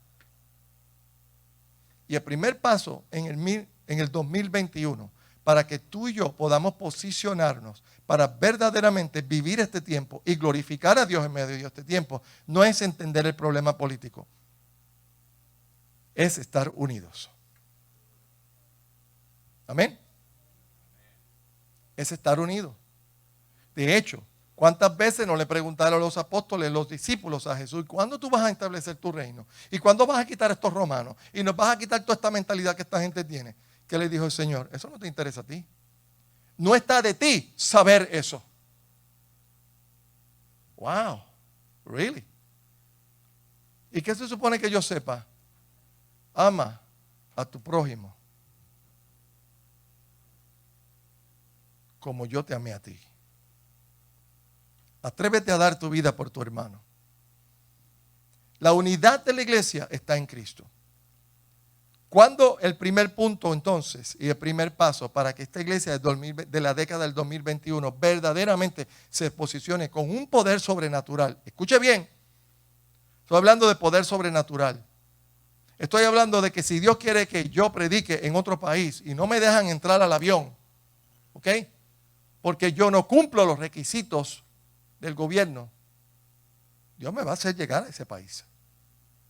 A: Y el primer paso en el 2021, para que tú y yo podamos posicionarnos para verdaderamente vivir este tiempo y glorificar a Dios en medio de este tiempo, no es entender el problema político, es estar unidos. Amén. Es estar unidos. De hecho, ¿cuántas veces no le preguntaron a los apóstoles, los discípulos a Jesús, ¿cuándo tú vas a establecer tu reino? ¿Y cuándo vas a quitar a estos romanos? ¿Y nos vas a quitar toda esta mentalidad que esta gente tiene? ¿Qué le dijo el Señor? Eso no te interesa a ti. No está de ti saber eso. Wow, really. ¿Y qué se supone que yo sepa? Ama a tu prójimo como yo te amé a ti. Atrévete a dar tu vida por tu hermano. La unidad de la iglesia está en Cristo. ¿Cuándo el primer punto entonces y el primer paso para que esta iglesia de la década del 2021 verdaderamente se posicione con un poder sobrenatural? Escuche bien, estoy hablando de poder sobrenatural. Estoy hablando de que si Dios quiere que yo predique en otro país y no me dejan entrar al avión, ¿ok? Porque yo no cumplo los requisitos del gobierno, Dios me va a hacer llegar a ese país.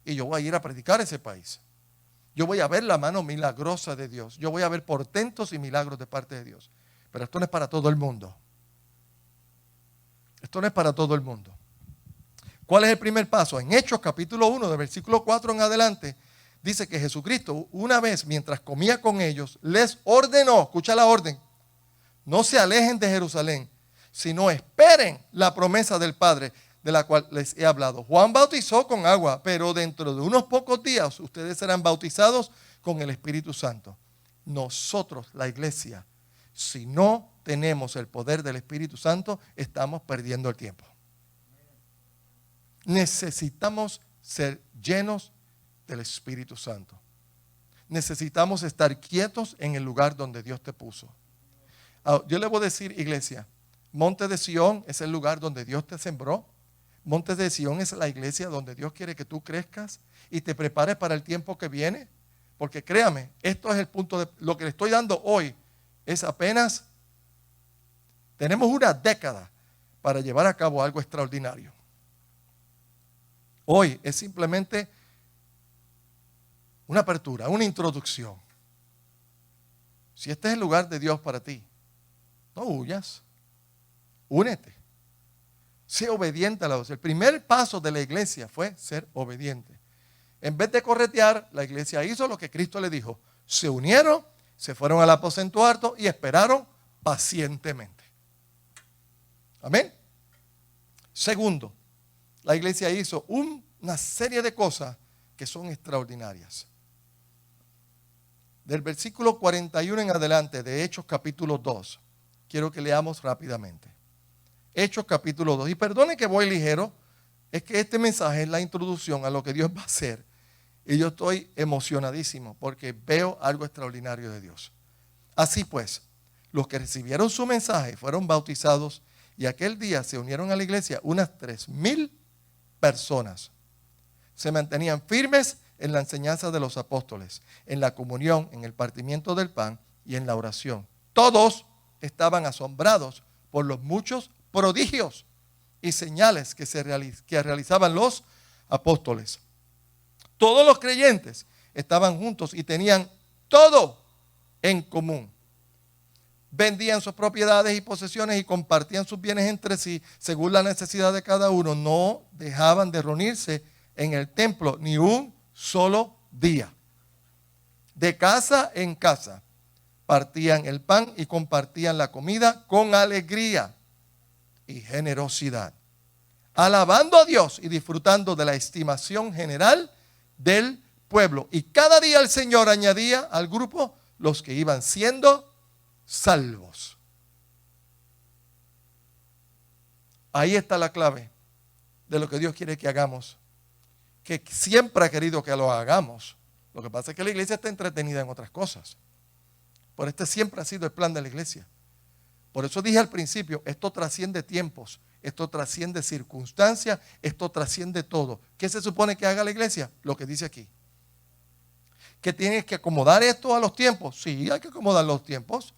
A: Y yo voy a ir a predicar a ese país. Yo voy a ver la mano milagrosa de Dios. Yo voy a ver portentos y milagros de parte de Dios. Pero esto no es para todo el mundo. Esto no es para todo el mundo. ¿Cuál es el primer paso? En Hechos capítulo 1, del versículo 4 en adelante, dice que Jesucristo una vez mientras comía con ellos, les ordenó, escucha la orden, no se alejen de Jerusalén, sino esperen la promesa del Padre, de la cual les he hablado. Juan bautizó con agua, pero dentro de unos pocos días ustedes serán bautizados con el Espíritu Santo. Nosotros, la iglesia, si no tenemos el poder del Espíritu Santo, estamos perdiendo el tiempo. Necesitamos ser llenos del Espíritu Santo. Necesitamos estar quietos en el lugar donde Dios te puso. Yo le voy a decir, iglesia, Monte de Sión es el lugar donde Dios te sembró. Monte de Sión es la iglesia donde Dios quiere que tú crezcas y te prepares para el tiempo que viene. Porque créame, esto es el punto de lo que le estoy dando hoy. Es apenas, tenemos una década para llevar a cabo algo extraordinario. Hoy es simplemente una apertura, una introducción. Si este es el lugar de Dios para ti, no huyas. Únete. Sé obediente a la voz. El primer paso de la iglesia fue ser obediente. En vez de corretear, la iglesia hizo lo que Cristo le dijo. Se unieron, se fueron al aposento alto y esperaron pacientemente. Amén. Segundo, la iglesia hizo una serie de cosas que son extraordinarias. Del versículo 41 en adelante de Hechos capítulo 2, quiero que leamos rápidamente. Hechos capítulo 2. Y perdone que voy ligero, es que este mensaje es la introducción a lo que Dios va a hacer. Y yo estoy emocionadísimo porque veo algo extraordinario de Dios. Así pues, los que recibieron su mensaje fueron bautizados y aquel día se unieron a la iglesia unas 3,000 personas. Se mantenían firmes en la enseñanza de los apóstoles, en la comunión, en el partimiento del pan y en la oración. Todos estaban asombrados por los muchos prodigios y señales que realizaban los apóstoles. Todos los creyentes estaban juntos y tenían todo en común. Vendían sus propiedades y posesiones y compartían sus bienes entre sí según la necesidad de cada uno. No dejaban de reunirse en el templo ni un solo día. De casa en casa partían el pan y compartían la comida con alegría y generosidad, alabando a Dios y disfrutando de la estimación general del pueblo. Y cada día el Señor añadía al grupo los que iban siendo salvos. Ahí está la clave de lo que Dios quiere que hagamos, que siempre ha querido que lo hagamos. Lo que pasa es que la iglesia está entretenida en otras cosas. Pero este siempre ha sido el plan de la iglesia. Por eso dije al principio, esto trasciende tiempos, esto trasciende circunstancias, esto trasciende todo. ¿Qué se supone que haga la iglesia? Lo que dice aquí. ¿Que tienes que acomodar esto a los tiempos? Sí, hay que acomodar los tiempos.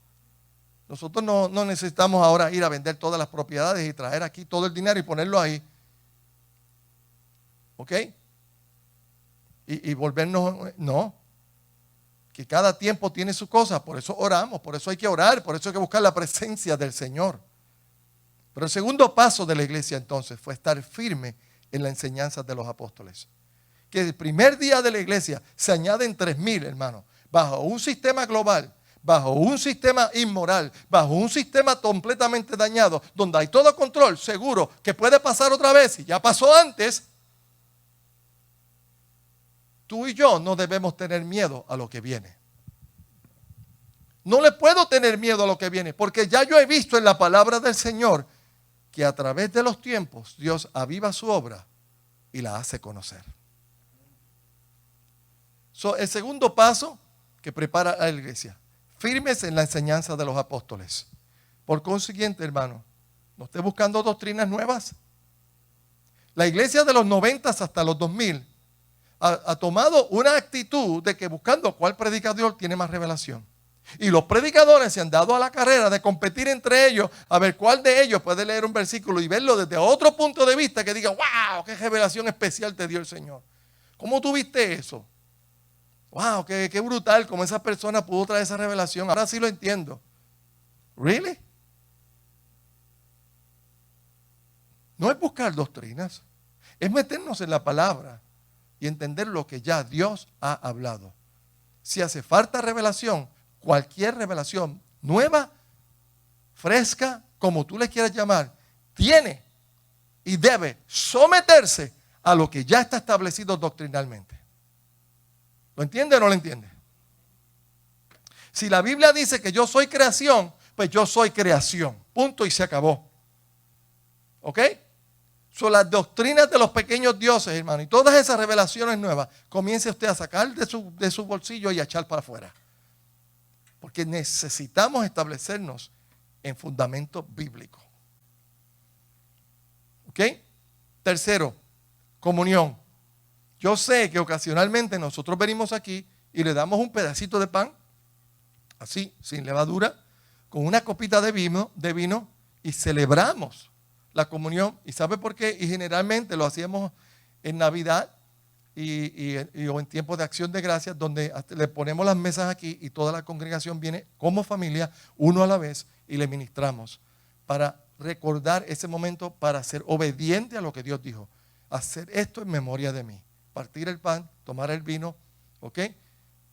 A: Nosotros no necesitamos ahora ir a vender todas las propiedades y traer aquí todo el dinero y ponerlo ahí. ¿Ok? Y volvernos, no. Que cada tiempo tiene su cosa, por eso oramos, por eso hay que orar, por eso hay que buscar la presencia del Señor. Pero el segundo paso de la iglesia entonces fue estar firme en la enseñanza de los apóstoles. Que el primer día de la iglesia se añaden 3,000, hermanos, bajo un sistema global, bajo un sistema inmoral, bajo un sistema completamente dañado, donde hay todo control, seguro que puede pasar otra vez, y ya pasó antes. Tú y yo no debemos tener miedo a lo que viene. No le puedo tener miedo a lo que viene, porque ya yo he visto en la palabra del Señor que a través de los tiempos Dios aviva su obra y la hace conocer. El segundo paso que prepara a la iglesia, firmes en la enseñanza de los apóstoles. Por consiguiente, hermano, no esté buscando doctrinas nuevas. La iglesia de los 90 hasta los 2000 ha tomado una actitud de que buscando cuál predicador tiene más revelación. Y los predicadores se han dado a la carrera de competir entre ellos a ver cuál de ellos puede leer un versículo y verlo desde otro punto de vista que diga, wow, qué revelación especial te dio el Señor. ¿Cómo tú viste eso? Wow, qué brutal cómo esa persona pudo traer esa revelación. Ahora sí lo entiendo. ¿Really? No es buscar doctrinas, es meternos en la palabra y entender lo que ya Dios ha hablado. Si hace falta revelación, cualquier revelación nueva, fresca, como tú le quieras llamar, tiene y debe someterse a lo que ya está establecido doctrinalmente. ¿Lo entiende o no lo entiende? Si la Biblia dice que yo soy creación, pues yo soy creación. Punto y se acabó. ¿Ok? Son las doctrinas de los pequeños dioses, hermano. Y todas esas revelaciones nuevas, comience usted a sacar de su bolsillo y a echar para afuera. Porque necesitamos establecernos en fundamento bíblico. ¿Ok? Tercero, comunión. Yo sé que ocasionalmente nosotros venimos aquí y le damos un pedacito de pan, así, sin levadura, con una copita de vino y celebramos la comunión. ¿Y sabe por qué? Y generalmente lo hacíamos en Navidad o en tiempos de acción de gracias, donde le ponemos las mesas aquí y toda la congregación viene como familia, uno a la vez, y le ministramos para recordar ese momento, para ser obediente a lo que Dios dijo. Hacer esto en memoria de mí. Partir el pan, tomar el vino, ¿ok?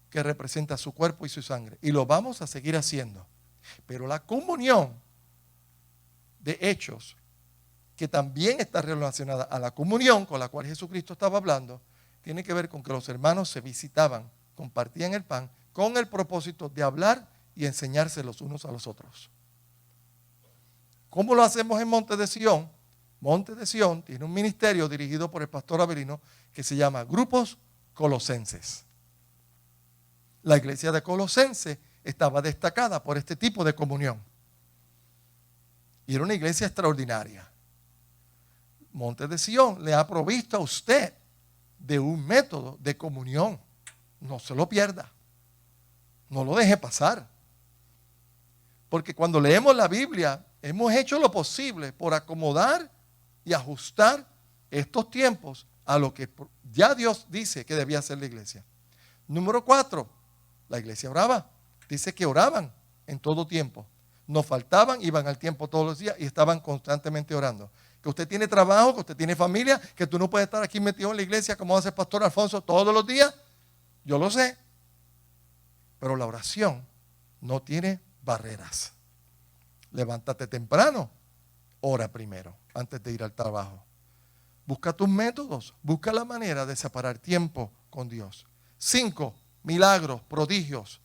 A: Que representa su cuerpo y su sangre. Y lo vamos a seguir haciendo. Pero la comunión de hechos, que también está relacionada a la comunión con la cual Jesucristo estaba hablando, tiene que ver con que los hermanos se visitaban, compartían el pan, con el propósito de hablar y enseñarse los unos a los otros. ¿Cómo lo hacemos en Monte de Sión? Monte de Sión tiene un ministerio dirigido por el pastor Avelino que se llama Grupos Colosenses. La iglesia de Colosense estaba destacada por este tipo de comunión. Y era una iglesia extraordinaria. Monte de Sión le ha provisto a usted de un método de comunión. No se lo pierda. No lo deje pasar. Porque cuando leemos la Biblia, hemos hecho lo posible por acomodar y ajustar estos tiempos a lo que ya Dios dice que debía hacer la iglesia. Número 4, la iglesia oraba. Dice que oraban en todo tiempo. No faltaban, iban al tiempo todos los días y estaban constantemente orando. Que usted tiene trabajo, que usted tiene familia, que tú no puedes estar aquí metido en la iglesia como hace el pastor Alfonso todos los días. Yo lo sé. Pero la oración no tiene barreras. Levántate temprano, ora primero, antes de ir al trabajo. Busca tus métodos, busca la manera de separar tiempo con Dios. 5, milagros, prodigios,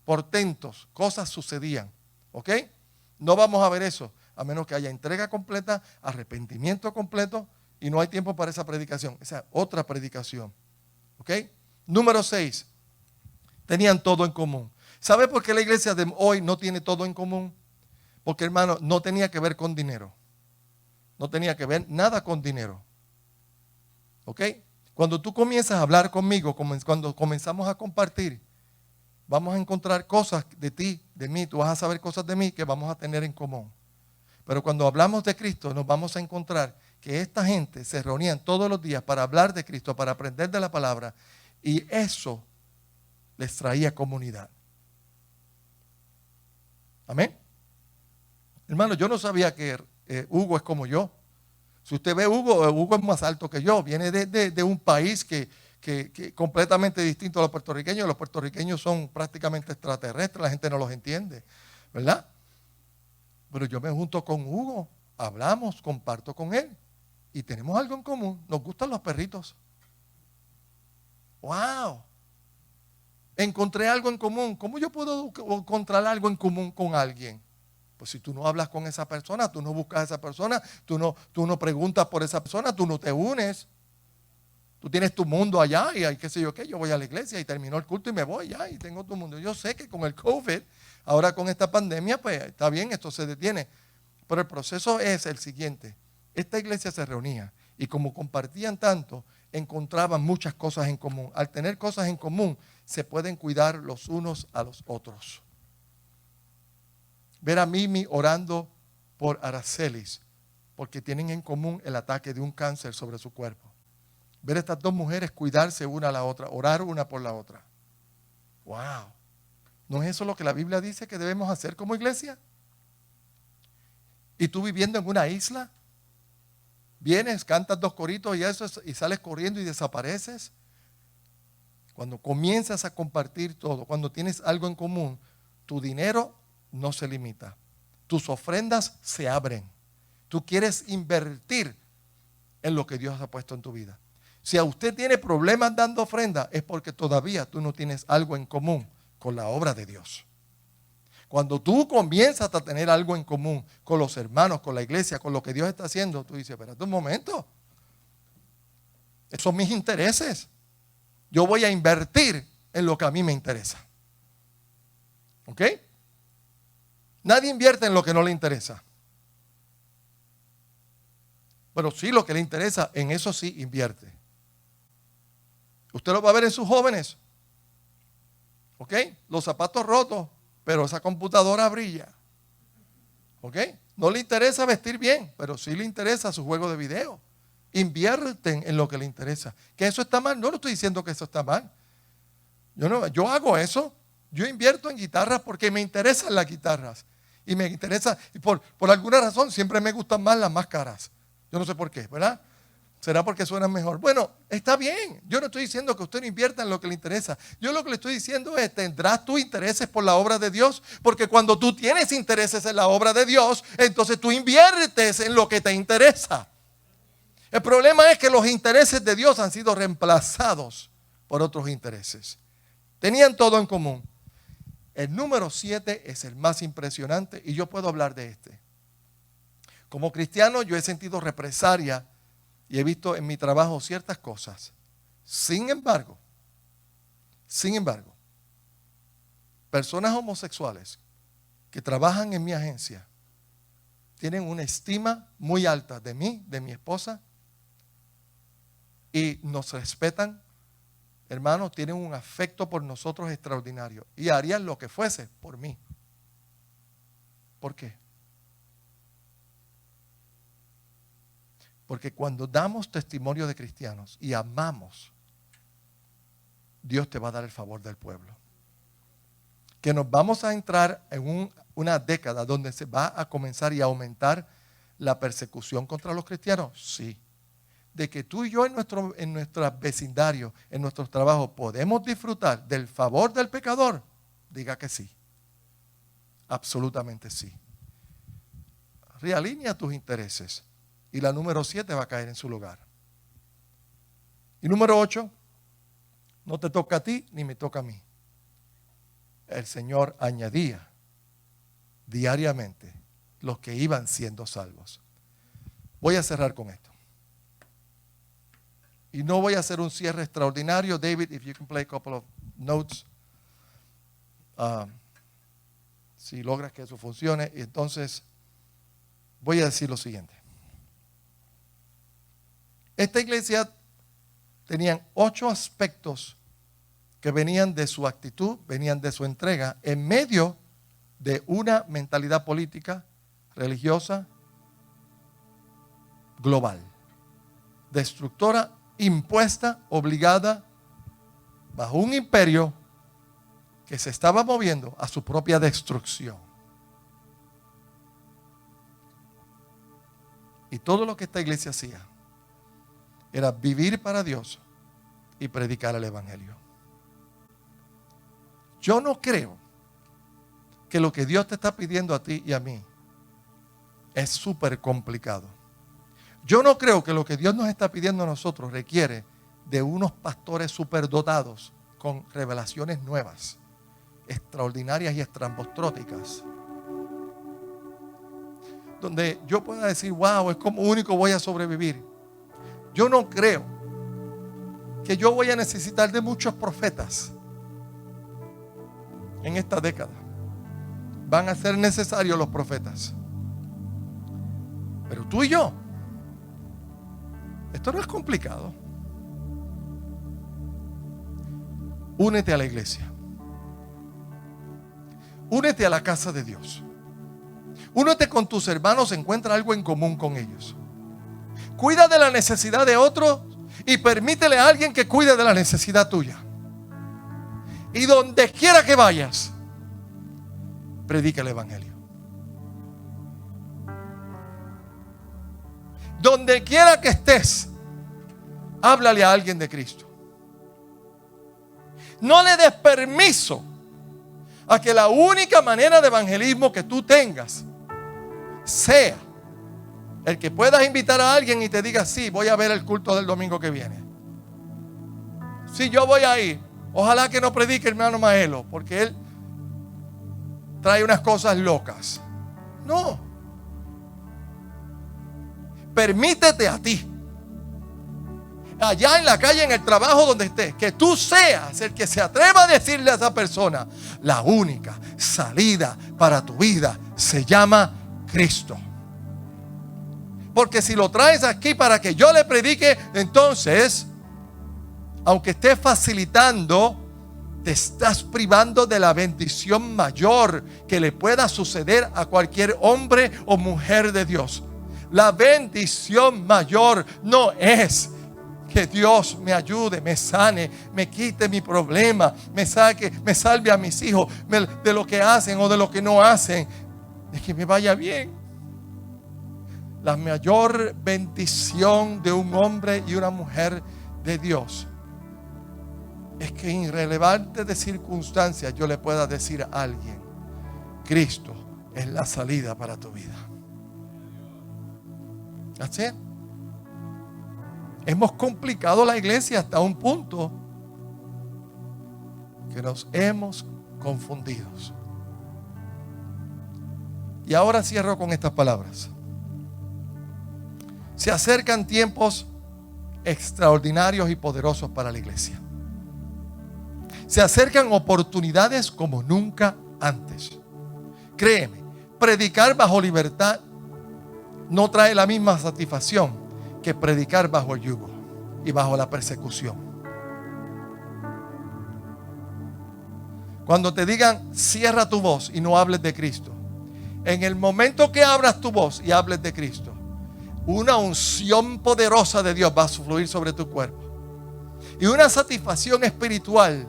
A: portentos, cosas sucedían. ¿Ok? No vamos a ver eso, a menos que haya entrega completa, arrepentimiento completo, y no hay tiempo para esa predicación. Esa es otra predicación. ¿Ok? Número 6, tenían todo en común. ¿Sabe por qué la iglesia de hoy no tiene todo en común? Porque, hermano, no tenía que ver con dinero. No tenía que ver nada con dinero. ¿Ok? Cuando tú comienzas a hablar conmigo, cuando comenzamos a compartir, vamos a encontrar cosas de ti, de mí. Tú vas a saber cosas de mí que vamos a tener en común. Pero cuando hablamos de Cristo, nos vamos a encontrar que esta gente se reunían todos los días para hablar de Cristo, para aprender de la palabra. Y eso les traía comunidad. Amén. Hermano, yo no sabía que Hugo es como yo. Si usted ve a Hugo, Hugo es más alto que yo. Viene de un país que completamente distinto a los puertorriqueños. Los puertorriqueños son prácticamente extraterrestres. La gente no los entiende, ¿verdad? Pero yo me junto con Hugo, hablamos, comparto con él. Y tenemos algo en común. Nos gustan los perritos. ¡Wow! Encontré algo en común. ¿Cómo yo puedo encontrar algo en común con alguien? Pues si tú no hablas con esa persona, tú no buscas a esa persona, tú no preguntas por esa persona, tú no te unes. Tú tienes tu mundo allá y qué sé yo qué, yo voy a la iglesia y terminó el culto y me voy ya y tengo tu mundo. Yo sé que con el COVID, ahora con esta pandemia, pues está bien, esto se detiene. Pero el proceso es el siguiente. Esta iglesia se reunía y como compartían tanto, encontraban muchas cosas en común. Al tener cosas en común, se pueden cuidar los unos a los otros. Ver a Mimi orando por Aracelis, porque tienen en común el ataque de un cáncer sobre su cuerpo. Ver a estas dos mujeres cuidarse una a la otra, orar una por la otra. ¡Wow! ¿No es eso lo que la Biblia dice que debemos hacer como iglesia? ¿Y tú viviendo en una isla? Vienes, cantas 2 coritos y sales corriendo y desapareces. Cuando comienzas a compartir todo, cuando tienes algo en común, tu dinero no se limita. Tus ofrendas se abren. Tú quieres invertir en lo que Dios ha puesto en tu vida. Si a usted tiene problemas dando ofrenda, es porque todavía tú no tienes algo en común con la obra de Dios. Cuando tú comienzas a tener algo en común con los hermanos, con la iglesia, con lo que Dios está haciendo, tú dices, espérate un momento. Esos son mis intereses. Yo voy a invertir en lo que a mí me interesa. ¿Ok? Nadie invierte en lo que no le interesa. Pero sí, lo que le interesa, en eso sí invierte. Usted lo va a ver en sus jóvenes. ¿Ok? Los zapatos rotos, pero esa computadora brilla. ¿Ok? No le interesa vestir bien, pero sí le interesa su juego de video. Invierten en lo que les interesa. ¿Que eso está mal? No lo estoy diciendo que eso está mal. Yo hago eso. Yo invierto en guitarras porque me interesan las guitarras. Y me interesa, y por alguna razón siempre me gustan más las más caras. Yo no sé por qué, ¿verdad? ¿Será porque suenan mejor? Bueno, está bien. Yo no estoy diciendo que usted no invierta en lo que le interesa. Yo lo que le estoy diciendo es, ¿tendrás tus intereses por la obra de Dios? Porque cuando tú tienes intereses en la obra de Dios, entonces tú inviertes en lo que te interesa. El problema es que los intereses de Dios han sido reemplazados por otros intereses. Tenían todo en común. El número 7 es el más impresionante y yo puedo hablar de este. Como cristiano yo he sentido represalia y he visto en mi trabajo ciertas cosas. Sin embargo, personas homosexuales que trabajan en mi agencia tienen una estima muy alta de mí, de mi esposa, y nos respetan. Hermanos, tienen un afecto por nosotros extraordinario y harían lo que fuese por mí. ¿Por qué? Porque cuando damos testimonio de cristianos y amamos, Dios te va a dar el favor del pueblo. Que nos vamos a entrar en una década donde se va a comenzar y a aumentar la persecución contra los cristianos. Sí. De que tú y yo en nuestro vecindario, en nuestros trabajos, podemos disfrutar del favor del pecador, diga que sí. Absolutamente sí. Realinea tus intereses y la número 7 va a caer en su lugar. Y número 8, no te toca a ti ni me toca a mí. El Señor añadía diariamente los que iban siendo salvos. Voy a cerrar con esto. Y no voy a hacer un cierre extraordinario. David, if you can play a couple of notes. Si logras que eso funcione. Y entonces voy a decir lo siguiente. Esta iglesia tenían 8 aspectos que venían de su actitud, venían de su entrega, en medio de una mentalidad política, religiosa, global, destructora, impuesta, obligada, bajo un imperio que se estaba moviendo a su propia destrucción. Y todo lo que esta iglesia hacía era vivir para Dios y predicar el evangelio. Yo no creo que lo que Dios te está pidiendo a ti y a mí es súper complicado. Yo no creo que lo que Dios nos está pidiendo a nosotros requiere de unos pastores superdotados con revelaciones nuevas, extraordinarias y estrambóticas, donde yo pueda decir, wow, es como único voy a sobrevivir. Yo no creo que yo voy a necesitar de muchos profetas en esta década. Van a ser necesarios los profetas. Pero tú y yo, esto no es complicado. Únete a la iglesia. Únete a la casa de Dios. Únete con tus hermanos, encuentra algo en común con ellos. Cuida de la necesidad de otro y permítele a alguien que cuide de la necesidad tuya. Y donde quiera que vayas, predica el evangelio. Donde quiera que estés, háblale a alguien de Cristo. No le des permiso a que la única manera de evangelismo que tú tengas sea el que puedas invitar a alguien y te diga, sí, voy a ver el culto del domingo que viene. Sí, yo voy a ir. Ojalá que no predique el hermano Maelo, porque él trae unas cosas locas. No. Permítete a ti, allá en la calle, en el trabajo donde estés, que tú seas el que se atreva a decirle a esa persona, la única salida para tu vida se llama Cristo. Porque si lo traes aquí para que yo le predique, entonces, aunque estés facilitando, te estás privando de la bendición mayor que le pueda suceder a cualquier hombre o mujer de Dios. La bendición mayor no es que Dios me ayude, me sane, me quite mi problema, me saque, me salve a mis hijos de lo que hacen o de lo que no hacen. Es que me vaya bien. La mayor bendición de un hombre y una mujer de Dios es que irrelevante de circunstancias yo le pueda decir a alguien: Cristo es la salida para tu vida. ¿Así? Hemos complicado la iglesia hasta un punto que nos hemos confundido. Y ahora cierro con estas palabras. Se acercan tiempos extraordinarios y poderosos para la iglesia. Se acercan oportunidades como nunca antes. Créeme, predicar bajo libertad no trae la misma satisfacción que predicar bajo el yugo y bajo la persecución. Cuando te digan cierra tu voz y no hables de Cristo, en el momento que abras tu voz y hables de Cristo, una unción poderosa de Dios va a fluir sobre tu cuerpo y una satisfacción espiritual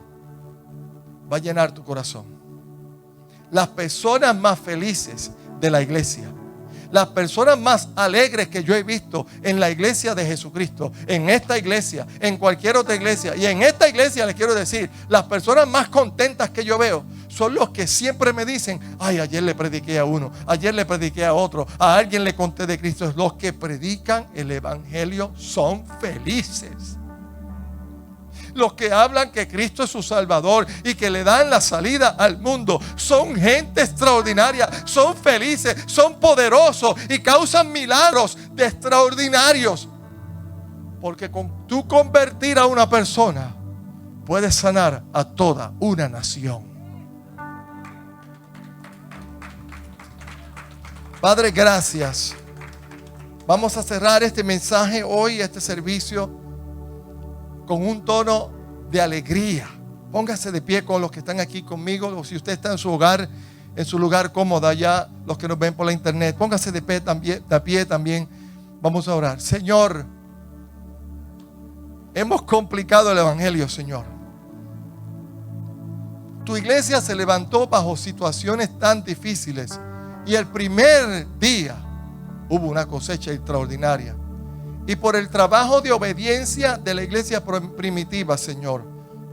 A: va a llenar tu corazón. Las personas más felices de la iglesia, las personas más alegres que yo he visto en la iglesia de Jesucristo, en esta iglesia, en cualquier otra iglesia, y en esta iglesia les quiero decir, las personas más contentas que yo veo son los que siempre me dicen: ay, ayer le prediqué a uno, ayer le prediqué a otro, a alguien le conté de Cristo. Los que predican el evangelio son felices. Los que hablan que Cristo es su Salvador y que le dan la salida al mundo son gente extraordinaria, son felices, son poderosos y causan milagros de extraordinarios. Porque con tú convertir a una persona puedes sanar a toda una nación. Padre, gracias. Vamos a cerrar este mensaje hoy, este servicio, con un tono de alegría. Póngase de pie con los que están aquí conmigo, o si usted está en su hogar, en su lugar cómodo allá, los que nos ven por la internet, póngase de pie también. Vamos a orar. Señor, hemos complicado el evangelio, Señor. Tu iglesia se levantó bajo situaciones tan difíciles y el primer día hubo una cosecha extraordinaria. Y por el trabajo de obediencia de la iglesia primitiva, Señor,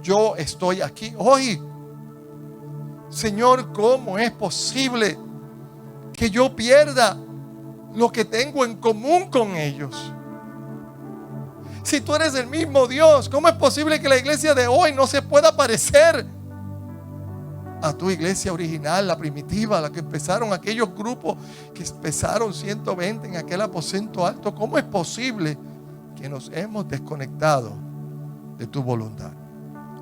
A: yo estoy aquí hoy. Señor, ¿cómo es posible que yo pierda lo que tengo en común con ellos? Si tú eres el mismo Dios, ¿cómo es posible que la iglesia de hoy no se pueda parecer a tu iglesia original, la primitiva, la que empezaron aquellos grupos que empezaron 120 en aquel aposento alto? ¿Cómo es posible que nos hemos desconectado de tu voluntad?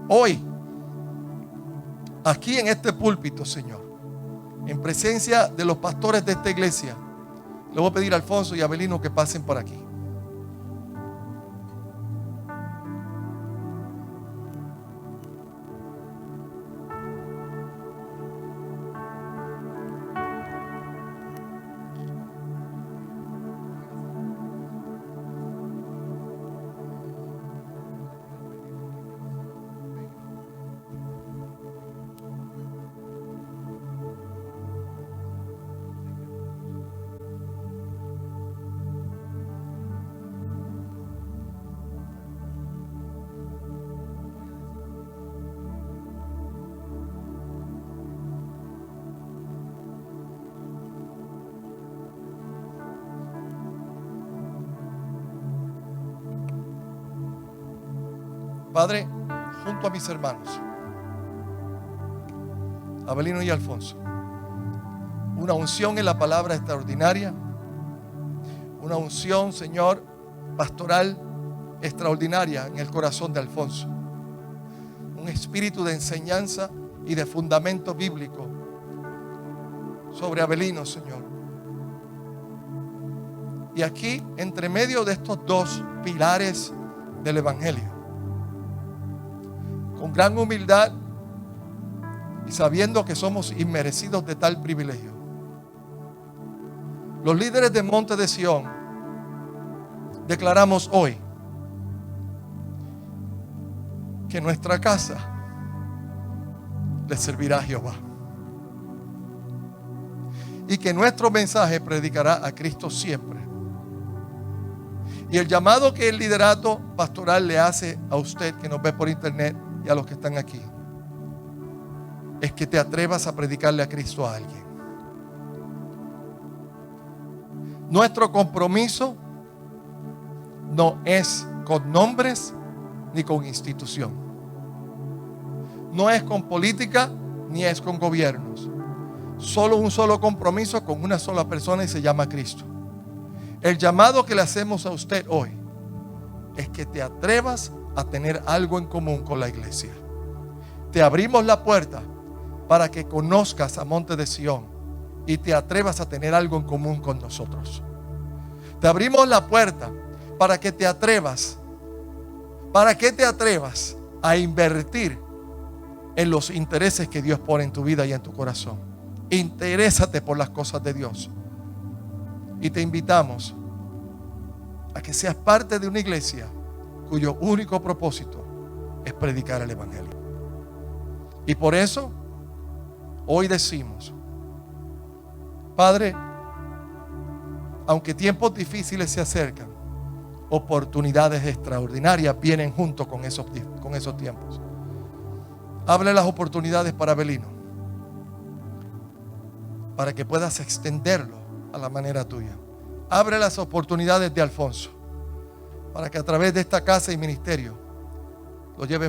A: Hoy, aquí en este púlpito, Señor, en presencia de los pastores de esta iglesia, le voy a pedir a Alfonso y a Abelino que pasen por aquí. Padre, junto a mis hermanos, Abelino y Alfonso, una unción en la palabra extraordinaria, una unción, Señor, pastoral extraordinaria en el corazón de Alfonso, un espíritu de enseñanza y de fundamento bíblico sobre Abelino, Señor. Y aquí, entre medio de estos dos pilares del evangelio, con gran humildad y sabiendo que somos inmerecidos de tal privilegio, Los líderes de Monte de Sión declaramos hoy que nuestra casa le servirá a Jehová y que nuestro mensaje predicará a Cristo siempre. Y el llamado que el liderato pastoral le hace a usted que nos ve por internet y a los que están aquí es que te atrevas a predicarle a Cristo a alguien. Nuestro compromiso no es con nombres ni con institución. No es con política ni es con gobiernos. Solo un solo compromiso con una sola persona y se llama Cristo. El llamado que le hacemos a usted hoy es que te atrevas a tener algo en común con la iglesia. Te abrimos la puerta para que conozcas a Monte de Sión y te atrevas a tener algo en común con nosotros. Te abrimos la puerta para que te atrevas a invertir en los intereses que Dios pone en tu vida y en tu corazón. Interésate por las cosas de Dios. Y te invitamos a que seas parte de una iglesia cuyo único propósito es predicar el evangelio. Y por eso hoy decimos: Padre, aunque tiempos difíciles se acercan, oportunidades extraordinarias vienen junto con esos tiempos. Abre las oportunidades para Avelino, para que puedas extenderlo a la manera tuya. Abre las oportunidades de Alfonso, para que a través de esta casa y ministerio lo lleves